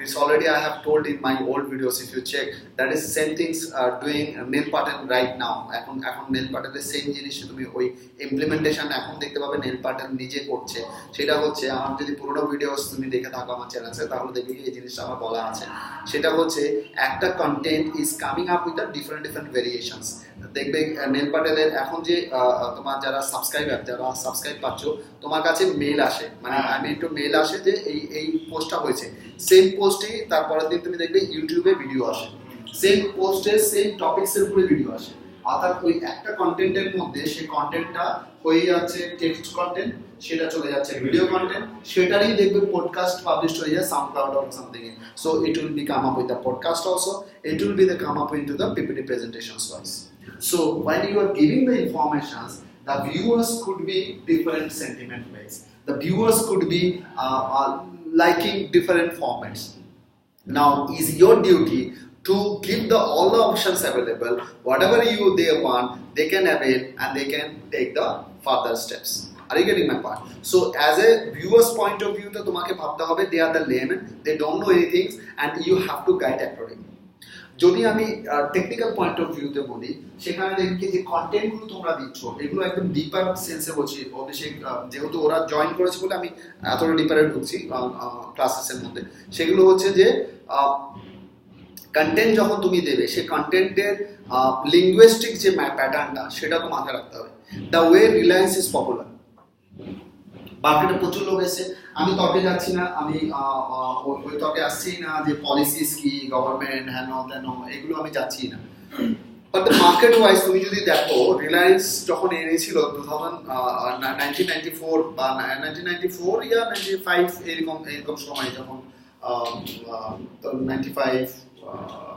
B: it's already I have told in my old videos, if you check, that is same things doing nail pattern right now, এখন nail pattern এর সেম জিনিস তুমি ওই implementation এখন দেখতে পাবে nail pattern নিজে করছে। সেটা হচ্ছে আমার যদি পুরোনো ভিডিওস তুমি দেখে থাকো আমার চ্যানেলে, তাহলে দেখবে এই জিনিসটা আমার বলা আছে, সেটা হচ্ছে একটা content is coming up with the different variations. দেখবে নেল পার্টের এখন যে তোমার যারা সাবস্ক্রাইব পাচ্ছ, তোমার কাছে মেল আসে, মানে আমি একটু মেল আসে যে এই পোস্টটা হয়েছে, সেম পোস্টে তারপরের দিন তুমি দেখবে ইউটিউবে ভিডিও আসে, সেম পোস্টে সেম টপিকসের উপরে ভিডিও আসে, অর্থাৎ ওই একটা কন্টেন্টের মধ্যে সেই কন্টেন্টটা হয়ে যাচ্ছে টেক্সট কন্টেন্ট, সেটা চলে যাচ্ছে ভিডিও কন্টেন্ট, সেটারই দেখবে পডকাস্ট পাবলিশ হয়ে যায় SoundCloud or something, so it will be come up with the podcast also, it will be the come up into the PPT presentations wise. So while you are giving the informations, the viewers could be different sentiment ways. The viewers could be liking different formats. Now, is your duty to give all the options available. Whatever they want, they can avail and they can take the further steps. Are you getting my point? So, as a viewer's point of view, to tomake bhabte hobe they are the layman, they don't know anything, and you have to guide accordingly. যদি আমি technical point of ভিউতে বলি, সেখানে দেখি যে কন্টেন্টগুলো তোমরা দিচ্ছ এগুলো একদম ডিপার সেন্সে বলছি, অভিষেক যেহেতু ওরা জয়েন করেছে বলে আমি এতটা ডিপারে ঢুকছি ক্লাসেসের মধ্যে, সেগুলো হচ্ছে যে কন্টেন্ট যখন তুমি দেবে সেই কন্টেন্টের লিঙ্গুইস্টিক যে প্যাটার্নটা সেটা তো মাথায় রাখতে হবে। The way Reliance is popular, মার্কেটে প্রচুর লোক এসে, আমি তর্কে যাচ্ছি না, আমি ওই তর্কে আসছি না যে পলিসিস কি, গভর্নমেন্ট হেন তেন, এগুলো আমি যাচ্ছি না। বাট দ্য মার্কেট ওয়াইজ তুমি যদি দেখো, রিলায়েন্স যখন এনেছিল 1994 বা 1994 ইয়া 95 এরকম সময়, যখন 95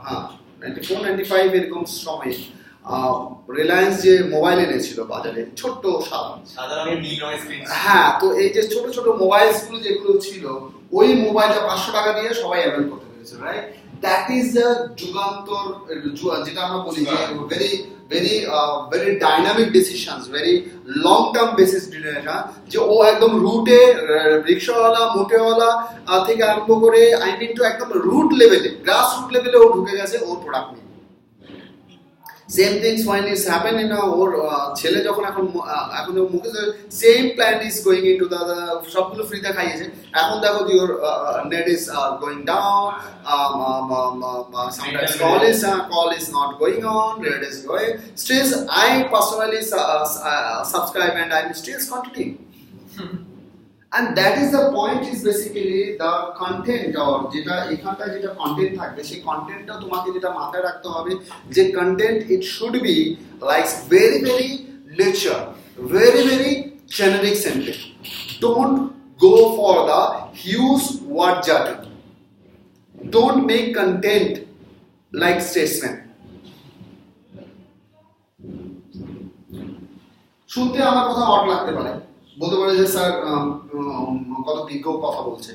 B: হ্যাঁ 94 95 এরকম সময় রিলায়েন্স যে মোবাইল এনেছিল বাজারে, ছোট্ট হ্যাঁ, তো এই যে ছোট ছোট মোবাইল গুলো যেগুলো ছিল, ওই মোবাইলটা 500 টাকা দিয়ে সবাই অ্যাভেল করতে পেরেছে, রাইট? দ্যাট ইজ দ্য যুগান্তর, যেটা আমরা বলি যে very very very dynamic decisions, very long term basis decision, যে ও একদম রুটে রিক্সাওয়ালা মোটেওয়ালা থেকে আরম্ভ করে আই মিন টু একদম রুট লেভেলে, গ্রাস রুট লেভেলে ও ঢুকে গেছে ওর প্রোডাক্ট নিয়ে। Same things when it's happened in ওর ছেলে যখন এখন মুখে same plan is going into the সবগুলো ফ্রিতে খাইয়েছে, এখন দেখো your net is going down, sometimes call is not going on, rate is going, still I personally subscribe and I'm still continuing. And that is the point, is basically the content, or যেটা এখানটা যেটা content থাকবে সেই কন্টেন্টটা তোমাকে যেটা মাথায় রাখতে হবে যে content it should be like very very nature, very very generic sentence. Don't go for the huge word jargon. Don't make content like statement. শুনতে আমার কথা অড লাগতে পারে, বলতে পারে যে স্যার কত বিজ্ঞ কথা বলছে,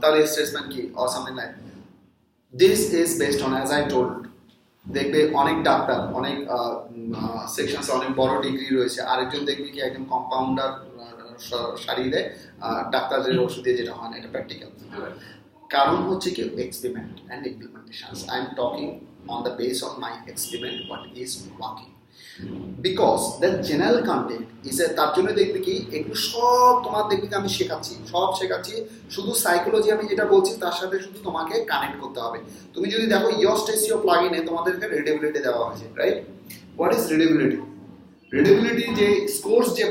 B: তাহলে স্টেটমেন্ট কি or something like this is based on, as I told, দেখবে অনেক ডাক্তার, অনেক সেকশনসে অনেক বড় ডিগ্রি রয়েছে, আরেকজন দেখবে কি একদম কম্পাউন্ডার সারিয়ে দেয় ডাক্তারের ওষুধ দিয়ে যেটা হয় না, এটা প্র্যাকটিক্যাল। কারণ হচ্ছে কি experiment and implementations. I am talking on the base of my experiment what is working, because the general content is তার জন্য দেখবে কি এগুলো সব তোমার দেখবে কি আমি শেখাচ্ছি, সব শেখাচ্ছি, শুধু সাইকোলজি আমি যেটা বলছি তার সাথে শুধু তোমাকে কানেক্ট করতে হবে। তুমি যদি দেখো ইয়োস্ট এসইও প্লাগইনে তোমাদেরকে রিডেবিলিটি দেওয়া হয়েছে, right? What is readability? Readability যে স্কোর্স যে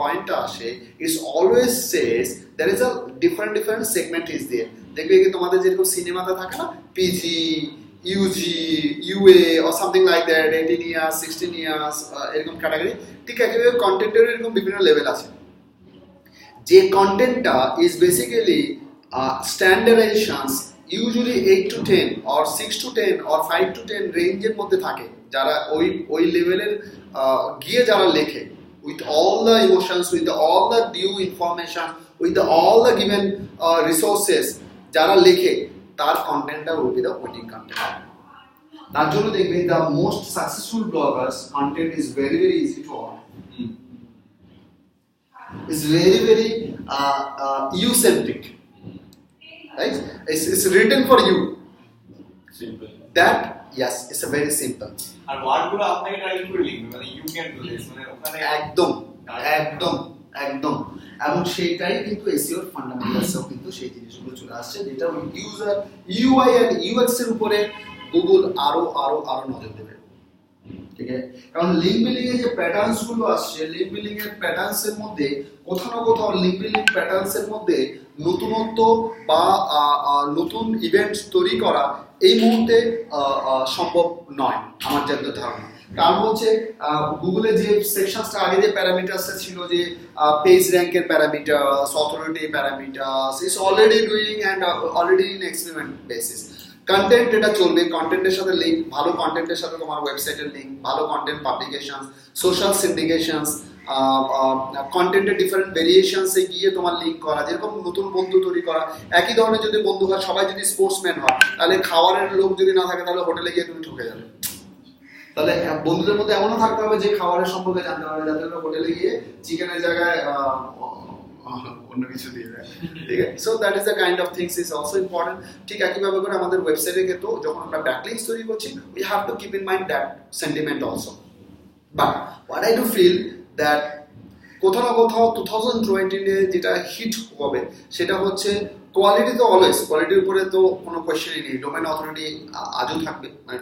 B: পয়েন্টটা আসে is always says there is a different segment is there. দেখবে কি তোমাদের যেরকম সিনেমাতে থাকে না PG, UG, UA or something like that, 18 years 16 years এরকম ক্যাটাগরি, ঠিক একইভাবে কন্টেন্টের এরকম বিভিন্ন লেভেল আছে। যে কন্টেন্টটা is basically standardisations usually 8 to 10 or 6 to 10 or 5 to 10 রেঞ্জের মধ্যে থাকে, যারা ওই লেভেলের গিয়ে যারা লেখে with all the emotions, with all the due information, with all the given resources, যারা লেখে তার কন্টেন্টটা will be the winning content. তার জন্য দেখবে the most successful bloggers content is very easy to order. It's very you-centric, right? It's written for you.
C: Simple.
B: That yes, it's a very simple.
C: আর ওয়ার্ডগুলো আপনাকে type করে লিখবে, মানে you can do this, মানে ওখানে
B: একদম এবং সেইটাই কিন্তু এসইও এর ফান্ডামেন্টালসও কিন্তু সেই জিনিসগুলো চলে আসছে, যেটা ইউজার ইউআই এন্ড ইউএক্স এর উপরে গুগল আরো নজর দেবে, ঠিক আছে? কারণ লিঙ্ক বিল্ডিং এর যে প্যাটার্নস গুলো আসছে, লিঙ্ক বিল্ডিং এর প্যাটার্নস এর মধ্যে কোথাও না কোথাও লিঙ্ক বিল্ডিং প্যাটার্নস এর মধ্যে নতুনত্ব বা নতুন ইভেন্টস তৈরি করা এই মুহূর্তে সম্ভব নয় আমার যত ধারণা। কারণ হচ্ছে গুগলে যে সেকশনসটা আগে যে প্যারামিটারসটা ছিল, যে পেজ র্যাঙ্কের parameters, authority parameters, is already doing and already in experiment basis. Content এটা চলবে, কন্টেন্টের সাথে লিঙ্ক, ভালো কন্টেন্টের সাথে তোমার ওয়েবসাইটের লিঙ্ক, ভালো কন্টেন্ট পাবলিকেশন, সোশ্যাল সিন্ডিকেশনস, কন্টেন্টের ডিফারেন্ট ভেরিয়েশনসে গিয়ে তোমার লিঙ্ক করা, যেরকম নতুন বন্ধু তৈরি করা। একই ধরনের যদি বন্ধু হয়, সবাই যদি স্পোর্টসম্যান হয়, তাহলে খাওয়ারের লোক যদি না থাকে তাহলে হোটেলে গিয়ে তুমি ঠকে যাবে। তাহলে বন্ধুদের মধ্যে এমনও থাকতে হবে যে খাবারের সম্পর্কে জানতে পারবে, যাতে হোটেলে গিয়ে চিকেনের জায়গায় অন্য কিছু দিয়ে দেয়, ঠিক আছে? So that is the kind of things is also important. ঠিক একইভাবে করে আমাদের ওয়েবসাইটে ক্ষেত্রেও যখন আমরা ব্যাকলিংকস তৈরি করছি, we have to keep in mind that sentiment also. But what I do feel that কোথাও না কোথাও 2020 যেটা হিট হবে সেটা হচ্ছে কোয়ালিটি। তো অলওয়েজ কোয়ালিটির উপরে তো কোনো কোয়েশ্চেনই নেই। ডোমেন অথরিটি আজও থাকবে, মানে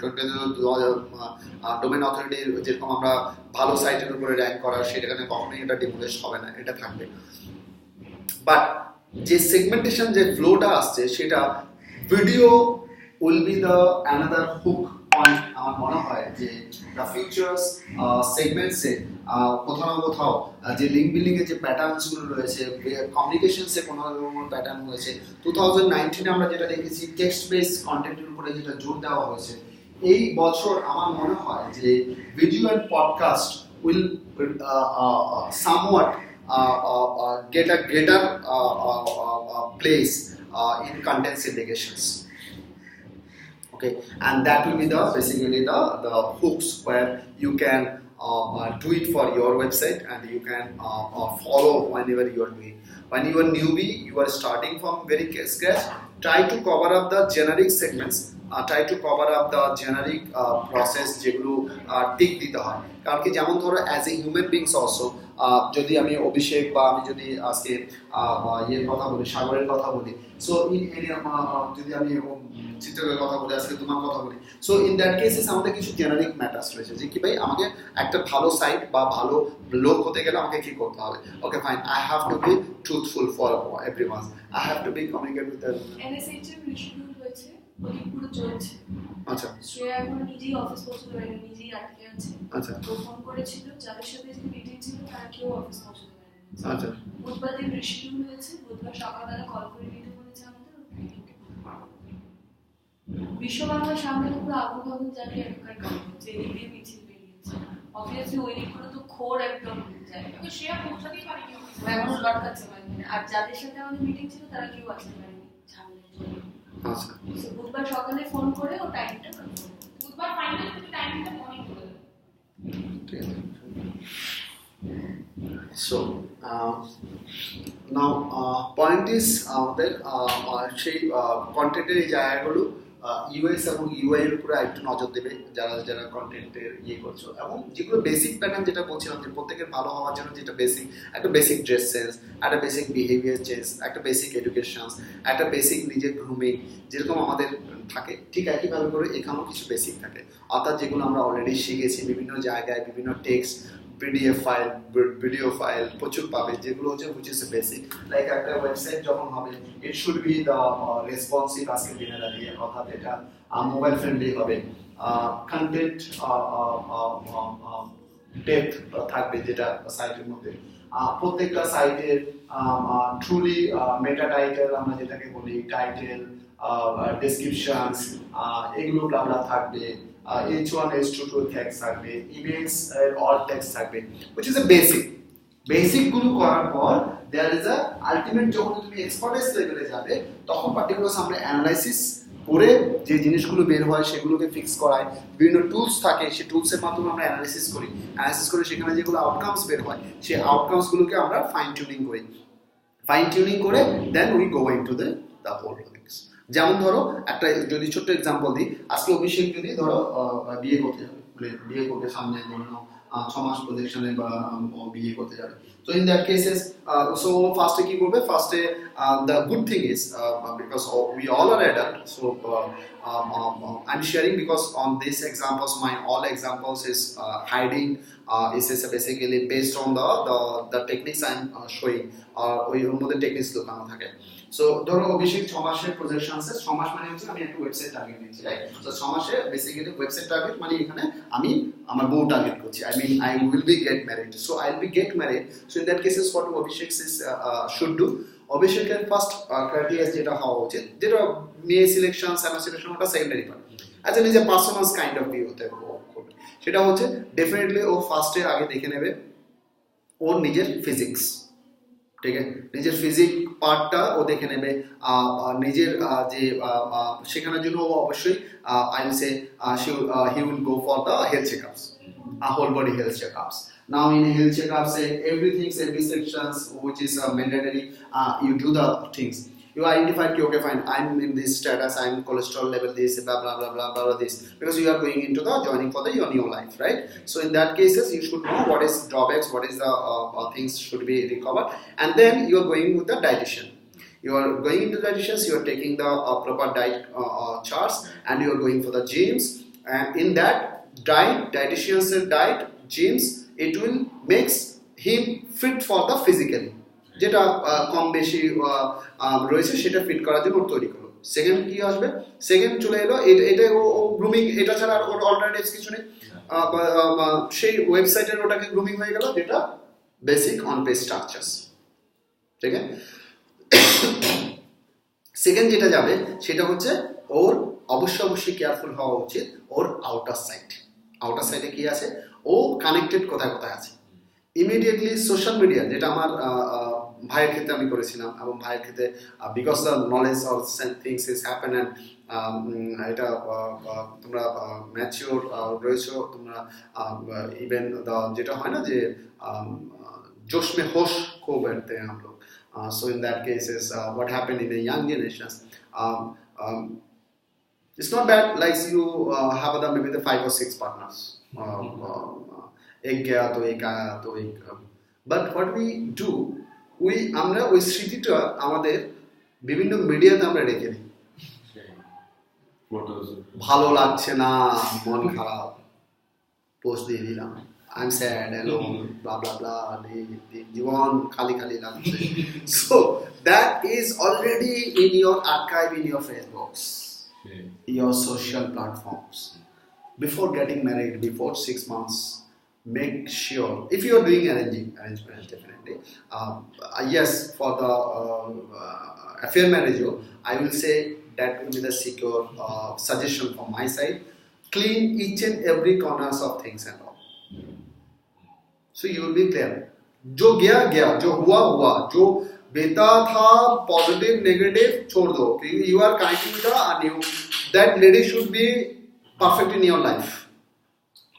B: ডোমেন অথরিটি যেরকম আমরা ভালো সাইটের উপরে র্যাঙ্ক করা, সেটাখানে কখনোই এটা ডিমোলিশ হবে না, এটা থাকবে। বাট যে সেগমেন্টেশন যে ফ্লোটা আসছে, সেটা video will be the another hook point. আমার মনে হয় যে দ্য ফিউচার্স সেগমেন্টসে কোথাও না কোথাও যে লিঙ্ক বিল্ডিং এর যে প্যাটার্নস গুলো রয়েছে, কমিউনিকেশনসে কোনো প্যাটার্ন হয়েছে, 2019 আমরা যেটা দেখেছি টেক্সট বেস কন্টেন্টের উপরে যেটা জোর দেওয়া হয়েছে, এই বছর আমার মনে হয় যে video and podcast will somewhat get a greater place in content syndications. Okay, and that will be basically the hooks where you can do it for your website, and you can follow whenever you are doing. When you are newbie, you are starting from very scratch, try to cover up the generic segments, try to cover up the generic process যেগুলো tick দিতে হয়। কারণ কি, যেমন ধরো as a human beings also, যদি আমি অভিষেক বা আমি যদি আজকে ইয়ের কথা বলি, সাগরের কথা বলি, সো যদি আমি চিত্রের কথা বলি, আজকে তোমার কথা বলি, সো ইন দ্যাট কেসেস আমাদের কিছু জেনারিক ম্যাটার্স রয়েছে, যে কি ভাই আমাকে একটা ভালো সাইট বা ভালো লোক হতে গেলে আমাকে কি করতে হবে। Okay fine, I have to be truthful for everyone, I have to be communicate with
D: NSH এর রিশিডিউল হয়েছে, ওই পুরো চলছে।
B: আচ্ছা,
D: শ্রেয়া এখন নিজেই অফিস পৌঁছতে পারেনি, নিজেই আটকে আছে।
B: আচ্ছা,
D: তো ফোন করেছিল, যাদের সাথে যে মিটিং ছিল তারা কেউ অফিস পৌঁছতে পারেনি।
B: আচ্ছা,
D: বুধবার দিন রিশিডিউল হয়েছে, বুধবার সকালবেলা কল করে নিতে বলেছে আমাদের। বিশ্ব বাংলা সামনে পুরো আগুন আগুন জানি এখানকার কাজ হচ্ছে, এদিকে মিছিল বেরিয়েছে। অবভিয়াসলি ওই দিকগুলো তো খোর একদম যায়, শ্রেয়া পৌঁছাতেই পারেনি, এখনো লটকাচ্ছে পারেনি। আর যাদের সাথে আমাদের মিটিং ছিল তারা কেউ আসতে পারেনি ঝামেলার জন্য।
B: আচ্ছা,
D: বুধবার সকালে ফোন করে ও টাইমটা কনফার্ম,
E: বুধবার ফাইনাল কিন্তু টাইমটা মর্নিং করে দেবে।
B: ঠিক আছে। সো নাও পয়েন্ট ইজ আমাদের সেই কন্টেন্টের এই জায়গাগুলো ইউএস এবং ইউআই এর উপরে একটু নজর দেবে যারা যারা কন্টেন্টের ইয়ে করছো, এবং যেগুলো বেসিক প্যাটার্ন যেটা বলছিলাম যে প্রত্যেকের ভালো হওয়ার জন্য যেটা বেসিক, একটা বেসিক ড্রেস সেন্স, একটা বেসিক বিহেভিয়ার চেঞ্জ, একটা বেসিক এডুকেশন, একটা বেসিক নিজের গ্রুমিং যেরকম আমাদের থাকে, ঠিক একইভাবে করে এখানেও কিছু বেসিক থাকে, অর্থাৎ যেগুলো আমরা অলরেডি শিখেছি বিভিন্ন জায়গায় বিভিন্ন text PDF file video file প্রচুর পাবে, যেগুলো হচ্ছে which is basic, লাইক একটা ওয়েবসাইট যখন হবে it should be the responsive আজকের দিনে দাঁড়িয়ে, অর্থাৎ এটা মোবাইল ফ্রেন্ডলি হবে, কন্টেন্ট ডেপথ থাকবে যেটা সাইটের মধ্যে, প্রত্যেকটা সাইটের ট্রুলি মেটা টাইটেল আমরা যেটাকে বলি টাইটেল ডেসক্রিপশনস এগুলো ব্লা থাকবে, H1 H2 text থাকবে, ইমেজ অল টেক্সট থাকবে, which is a বেসিক গুলো করার পর there is a ultimate, যখন তুমি এক্সপার্টাইজ লেভেলে যাবে তখন পার্টিকুলার আমরা অ্যানালাইসিস করে যে জিনিসগুলো বের হয় সেগুলোকে ফিক্স করায়, বিভিন্ন টুলস থাকে সেই টুলসের মাধ্যমে আমরা অ্যানালাইসিস করে সেখানে যেগুলো আউটকামস বের হয় সেই আউটকামস গুলোকে আমরা ফাইন টিউনিং করে then we go into the whole things. যেমন ধরো একটা যদি ছোট্ট এক্সাম্পল দিই, আজকে অভিষেক যদি ধরো বিয়ে করতে যাবে, মানে বিয়ে করতে সামনে ধরো 6 মাস প্রজেকশনে বা বিয়ে করতে যাবে, so in that cases so first কি করবে, first the good thing is because we all are adult, so I'm sharing because on these examples my all examples is hiding is basically based on the techniques I'm showing, ওই মধ্যে techniques লুকানো থাকে। So ধরো অভিষেক 6 মাসের projection আছে, 6 মাস মানে হচ্ছে আমি একটা ওয়েবসাইট টার্গেট নিচ্ছি, রাইট? সো 6 মাসে বেসিক্যালি ওয়েবসাইট টার্গেট মানে এখানে আমি আমার বউ টার্গেট করছি, I mean I will be get married, so I will be get married, so in that cases what Abhishek should do, অভিষেকের ফার্স্ট ক্রাইটেরিয়া যেটা হওয়া উচিত, যেটা মেয়ে সিলেকশন স্যামা সিলেকশন ওটা সেকেন্ডারি পার্ট, আচ্ছা নিজের পার্সোনাল কাইন্ড অফ ভিউ হতে হবে, সেটা হচ্ছে ডেফিনেটলি ও ফার্স্টে আগে দেখে নেবে ওর নিজের ফিজিক্স, ঠিক আছে, নিজের ফিজিক পার্টটা ও দেখে নেবে, নিজের যে শেখানোর জন্য ও অবশ্যই I will say he will go for the health checkups, whole body health checkups. Now in health checkups, every sections which is mandatory, you do the things. You identify, okay, fine, I'm in this status, I'm cholesterol level this, blah blah blah blah blah this, because you are going into the joining for the your new life, right? So in that cases, you should know what is drawbacks, what is the things should be recovered, and then you are going with the dietitian. You are going into dietitians, you are taking the proper diet charts, and you are going for the gyms, and in that dietitian's diet, gyms, it will makes him fit for the physically, যেটা কম বেশি রয়েছে সেটা fit করার জন্য তৈরি করলো। Second কি আসবে, সেকেন্ড চলে এলো এটা ও গ্রুমিং, এটা ছাড়া আর ওর অল্টারনেটিভস কিছু নেই, সেই ওয়েবসাইটের ওটাকে গ্রুমিং হয়ে গেল, যেটা বেসিক অন পেজ স্ট্রাকচারস, ঠিক আছে। সেকেন্ড যেটা যাবে সেটা হচ্ছে ওর অবশ্যই কেয়ারফুল হওয়া উচিত ওর আউটার সাইডে কি আছে, ও কানেক্টেড কোথায় আছে। ইমিডিয়েটলি সোশ্যাল মিডিয়া, যেটা আমার ভাইয়ের ক্ষেত্রে আমি করেছিলাম, এবং ভাইয়ের ক্ষেত্রে because the knowledge or things is happen, and এটা তোমরা ম্যাচিওর রয়েছো, তোমরা ইভেন যেটা হয় না যে जोश में होश खो बैठते हैं हम लोग, so in that cases what happened in the young generations, it's not bad like you have the maybe the 5 or 6 partners, एक गया तो एक आया तो एक, but what we do, আমরা ওই স্মৃতিটা আমাদের বিভিন্ন মিডিয়াতে আমরা রেখে দিই, ভালো লাগছে না, মন খারাপ, পোস্ট দিয়ে দিলাম, I'm sad, alone, blah blah blah, জীবন খালি লাগছে, so that is already in your archive, in your Facebook, your social platforms. Before getting married, before 6 months, make sure, if you are doing arrangement, definitely, yes, for the affair marriage, I will say that will be the secure suggestion from my side. Clean each and every corners of things and all, so you will be clear. जो गया, जो हुआ, जो बेटा था, positive, negative, छोड़ दो, you are connecting with a new, that lady should be perfect in your life,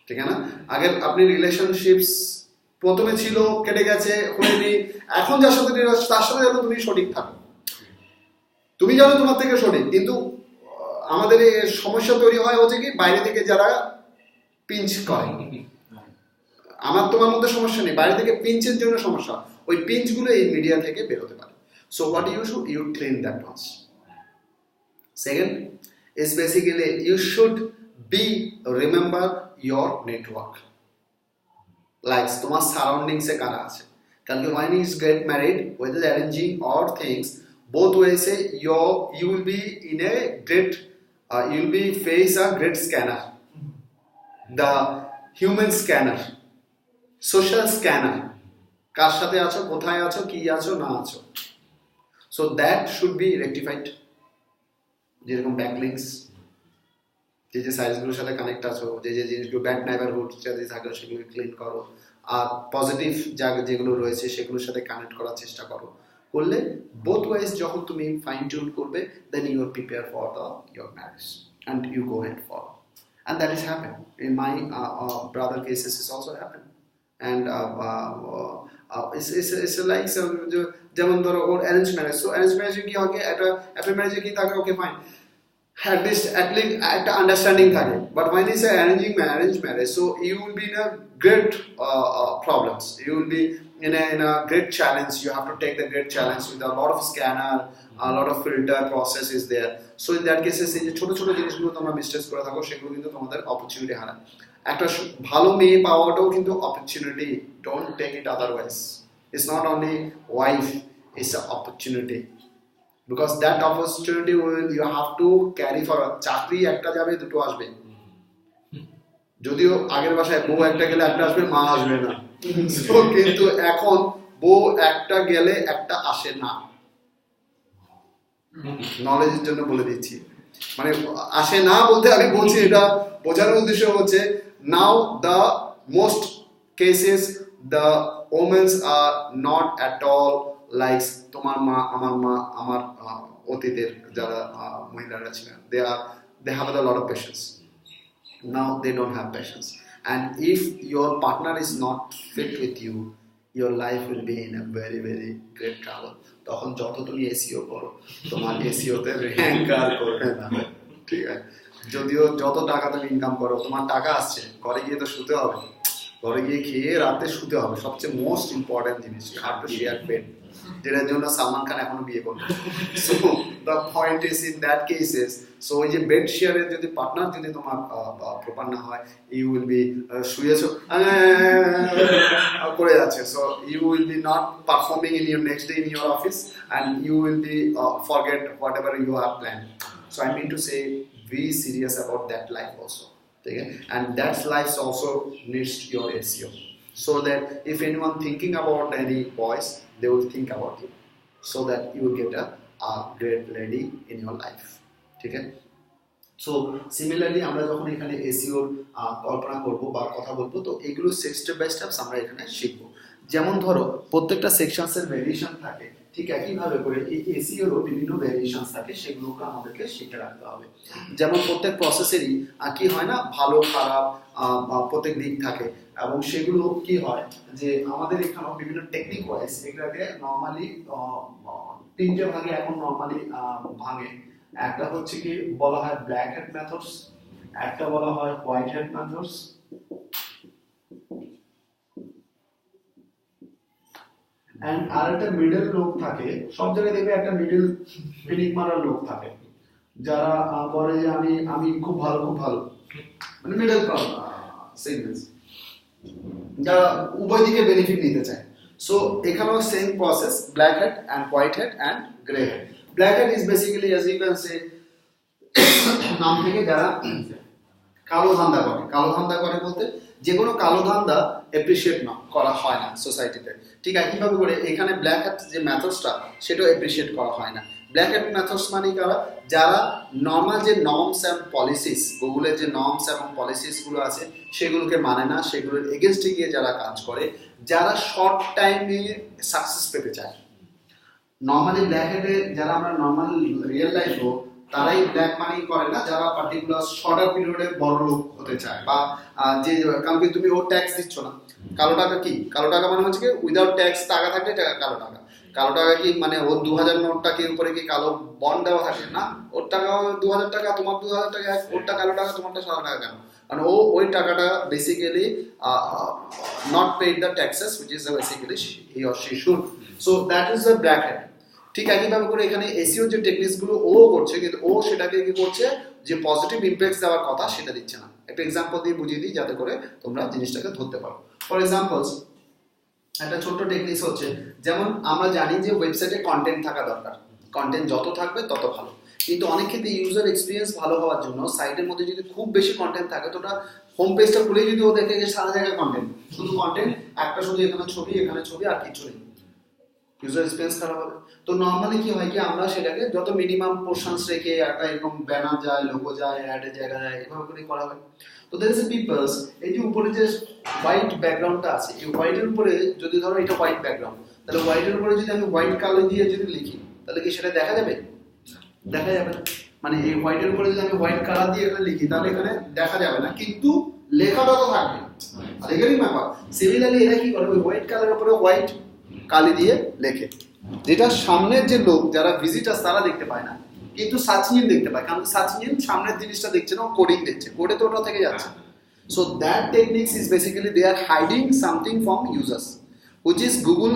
B: ठीक है ना। अगर अपने रिलेशनशिप्स প্রথমে ছিল কেটে গেছে হয়নি, এখন যার সাথে ডিল হচ্ছে তার সাথে যেন তুমি সঠিক থাকো, তুমি জানো তোমার থেকে সঠিক। কিন্তু আমাদের এই সমস্যা তৈরি হয় হচ্ছে কি বাইরে থেকে যারা পিঞ্চ করে, আমার তোমার মধ্যে সমস্যা নেই, বাইরে থেকে পিঞ্চের জন্য সমস্যা, ওই পিঞ্চগুলো এই মিডিয়া থেকে বেরোতে পারে। So what you should you clean that once. Second is basically you should be remember your network, like তোমার সারাউন্ডিংস এ কারা আছে, কারণ when you get married whether arranging or things both ways you will be in a great you will be face a great scanner, the human scanner, social scanner, কার সাথে আছো, কোথায় আছো, কি আছো না আছো। so that should be rectified, যেরকম backlinks, যে যে সাইজগুলোর সাথে কানেক্ট আছো, যে যে জিনিসগুলো ব্যাড নেইবারহুড যদি থাকে সেগুলো ক্লিন করো, আর পজিটিভ যেগুলো রয়েছে সেগুলোর সাথে কানেক্ট করার চেষ্টা করো। করলে বোথ ওয়াইজ যখন তুমি ফাইন টিউন করবে then you are prepare for your marriage and you go ahead for, and that is happen in my brother cases is also happen, and it's like যেমন ধরো ওর arrange marriage, so arrange ম্যারেজে কি হয় একটা affair ম্যারেজে কি থাকে, okay fine at least একটা understanding থাকে, but when it's an arranged marriage so you will be in a great problems, you will be in a great challenge, you have to take the great challenge with a lot of scanner, a lot of filter process is there, so in that case এই যে ছোট ছোট জিনিসগুলো তোমরা mistake করে থাকো সেগুলো কিন্তু তোমাদের অপরচুনিটি হারায়। একটা ভালো মেয়ে পাওয়াটাও কিন্তু opportunity, don't take it otherwise, it's not only wife, it's an opportunity, because that opportunity will you have to carry for চাকরি একটা যাবে দুটো আসবে, যদিও আগের ভাষায় বউ একটা গেলে একটা আসবে, মা আসবে না, so কিন্তু এখন বউ একটা গেলে একটা আসে না, নলেজের জন্য বলে দিচ্ছি, মানে আসে না বলতে আমি বলছি এটা বোঝানোর উদ্দেশ্য হচ্ছে now the most cases the women are not at all like তোমার মা, আমার মা, আমার অতীতের যারা মহিলারা ছিলেন, they have a lot of patience, now they don't have patience, and if your partner is not fit with you your life will be in a very very great trouble, তখন যত তুমি এসইও করো তোমার SEO তে rank আর করবে না, ঠিক আছে, যদিও যত টাকা তুমি ইনকাম করো তোমার টাকা আসছে, ঘরে গিয়ে তো শুতে হবে, ঘরে গিয়ে খেয়ে রাতে শুতে হবে, সবচেয়ে মোস্ট ইম্পর্টেন্ট জিনিস হার টু শেয়ার বেড, যেটার জন্য সালমান খান এখনো বিয়ে করবে। So the point is in that cases, so ওই যে বেড শেয়ারের যদি পার্টনার যদি তোমার প্রপার না হয়, ইউ উইল বি শুয়েছো করে যাচ্ছে, so you will be not performing in your next day in your office and you will be forget whatever you have plan. So I mean to say be serious about that life also, okay? And that life also needs your SEO, so that if anyone thinking about any boys they will think about you, so that you will get a great lady in your life, okay? So similarly আমরা যখন এখানে SEO কল্পনা করব বা কথা বলবো তো এগুলো step by steps আমরা এখানে শিখবো। যেমন ধরো প্রত্যেকটা সেকশনস এর ভেরিয়েশন থাকে, ঠিক একইভাবে করে এই এসইওরও বিভিন্ন ভেরিয়েশনস থাকে, সেগুলোকে আমাদেরকে শিখে রাখতে হবে। যেমন প্রত্যেক প্রসেসেরই কি হয় না, ভালো খারাপ প্রত্যেক দিক থাকে, এবং সেগুলো কি হয় যে আমাদের এখানেও বিভিন্ন টেকনিক ওয়াইজ এগুলোকে নর্মালি তিনটে ভাগে এখন নর্মালি ভাঙে। একটা হচ্ছে কি বলা হয় ব্ল্যাক হ্যাট মেথডস, একটা বলা হয় হোয়াইট হ্যাট মেথডস, এন্ড আরেকটা মিডল লোক থাকে, সব জায়গায় দেখবে একটা মিডল ফিনিক মারার লোক থাকে, যারা বলে যে আমি খুব ভালো মানে মিডল সেগমেন্টস, যারা উভয় দিকে বেনিফিট নিতে চায়। সো এখানেও same process, black hat and white hat and grey hat. Black hat is basically as you can say নাম থেকে যারা কালো ধান্দা করে বলতে যে কোনো কালো ধান্দা অ্যাপ্রিশিয়েট করা হয় না সোসাইটিতে, ঠিক একইভাবে করে এখানে ব্ল্যাক হ্যাট যে মেথডসটা সেটাও অ্যাপ্রিশিয়েট করা হয় না। ব্ল্যাক হ্যাট মেথডস মানে কারা, যারা নর্মাল যে নর্মস অ্যান্ড পলিসিস, গুগলের যে নর্মস এবং পলিসিসগুলো আছে সেগুলোকে মানে না, সেগুলোর এগেনস্টে গিয়ে যারা কাজ করে, যারা শর্ট টাইমে সাকসেস পেতে চায়। নর্মালি ব্ল্যাক হ্যাটে যারা আমরা নর্মাল রিয়েল লাইফও তারাই ব্ল্যাক মানি করে না, যারা পার্টিকুলার শর্টার পিরিয়ডে বড় লোক হতে চায় বা যে কাউকে তুমি ও ট্যাক্স দিচ্ছ না। কালো টাকা কি? কালো টাকা মানে হচ্ছে কি উইদাউট ট্যাক্স টাকা থাকলে টাকা কালো টাকা। কালো টাকা কি মানে ওর 2000 নোটটা কি উপরে কি কালো বন্ড দেওয়া থাকে না, ওর টাকা 2000 টাকা, তোমার 2000 টাকা, ওরটা কালো টাকা, তোমারটা সাদা টাকা কেন? কারণ ও ওই টাকাটা basically not paid the taxes which is basically he or she should, so that is the bracket. ঠিক একইভাবে করে এখানে এসইও যে টেকনিক্স গুলো ও করছে, কিন্তু ও সেটাকে কি করছে যে পজিটিভ ইমপ্যাক্ট দেওয়ার কথা সেটা দিচ্ছে না। একটা এক্সাম্পল দিয়ে বুঝিয়ে দিই যাতে করে তোমরা জিনিসটাকে ধরতে পারো। ফর এক্সাম্পলস একটা ছোট্ট টেকনিক্স হচ্ছে, যেমন আমরা জানি যে ওয়েবসাইটে কন্টেন্ট থাকা দরকার, কন্টেন্ট যত থাকবে তত ভালো, কিন্তু অনেক ক্ষেত্রে ইউজার এক্সপিরিয়েন্স ভালো হওয়ার জন্য সাইটের মধ্যে যদি খুব বেশি কন্টেন্ট থাকে তো ওটা হোম পেজটা খুলে যদি ও দেখে যে সারা জায়গায় কন্টেন্ট, শুধু কন্টেন্ট, একটা শুধু এখানে ছবি আর কিছু নেই, ইউজার এক্সপিরিয়েন্স খারাপ হবে। তো নর্মালি কি হয় কি আমরা সেটাকে যত মিনিমাম পোর্শনস রেখে একটা এরকম ব্যানার যায়, লোগো যায়, অ্যাডের জায়গা যায়, এভাবে করে করা হয়। তো দের ইজ এ পিপলস, এই যে উপরে যে হোয়াইট ব্যাকগ্রাউন্ডটা আছে, এই হোয়াইটের উপরে যদি ধরো এটা হোয়াইট ব্যাকগ্রাউন্ড, তাহলে হোয়াইটের উপরে যদি আমি হোয়াইট কালার দিয়ে যদি লিখি তাহলে কি সেটা দেখা যাবে? দেখা যাবে না। মানে এই হোয়াইটের উপরে যদি আমি হোয়াইট কালার দিয়ে এখানে লিখি তাহলে এখানে দেখা যাবে না, কিন্তু লেখাটা তো থাকবে। আর এখানেই ব্যাপার সিমিলারলি এরা কি করে ওই হোয়াইট কালারের উপরে হোয়াইট কালি দিয়ে লেখে, যেটা সামনের যে লোক যারা ভিজিটার্স তারা দেখতে পায় না, কিন্তু সার্চ ইঞ্জিন দেখতে পায়, কারণ সার্চ ইঞ্জিন সামনের জিনিসটা দেখছে না, কোডিং দেখছে, কোডে তো ওটা থেকে যাচ্ছে। So that techniques is basically they are hiding something from users, which is Google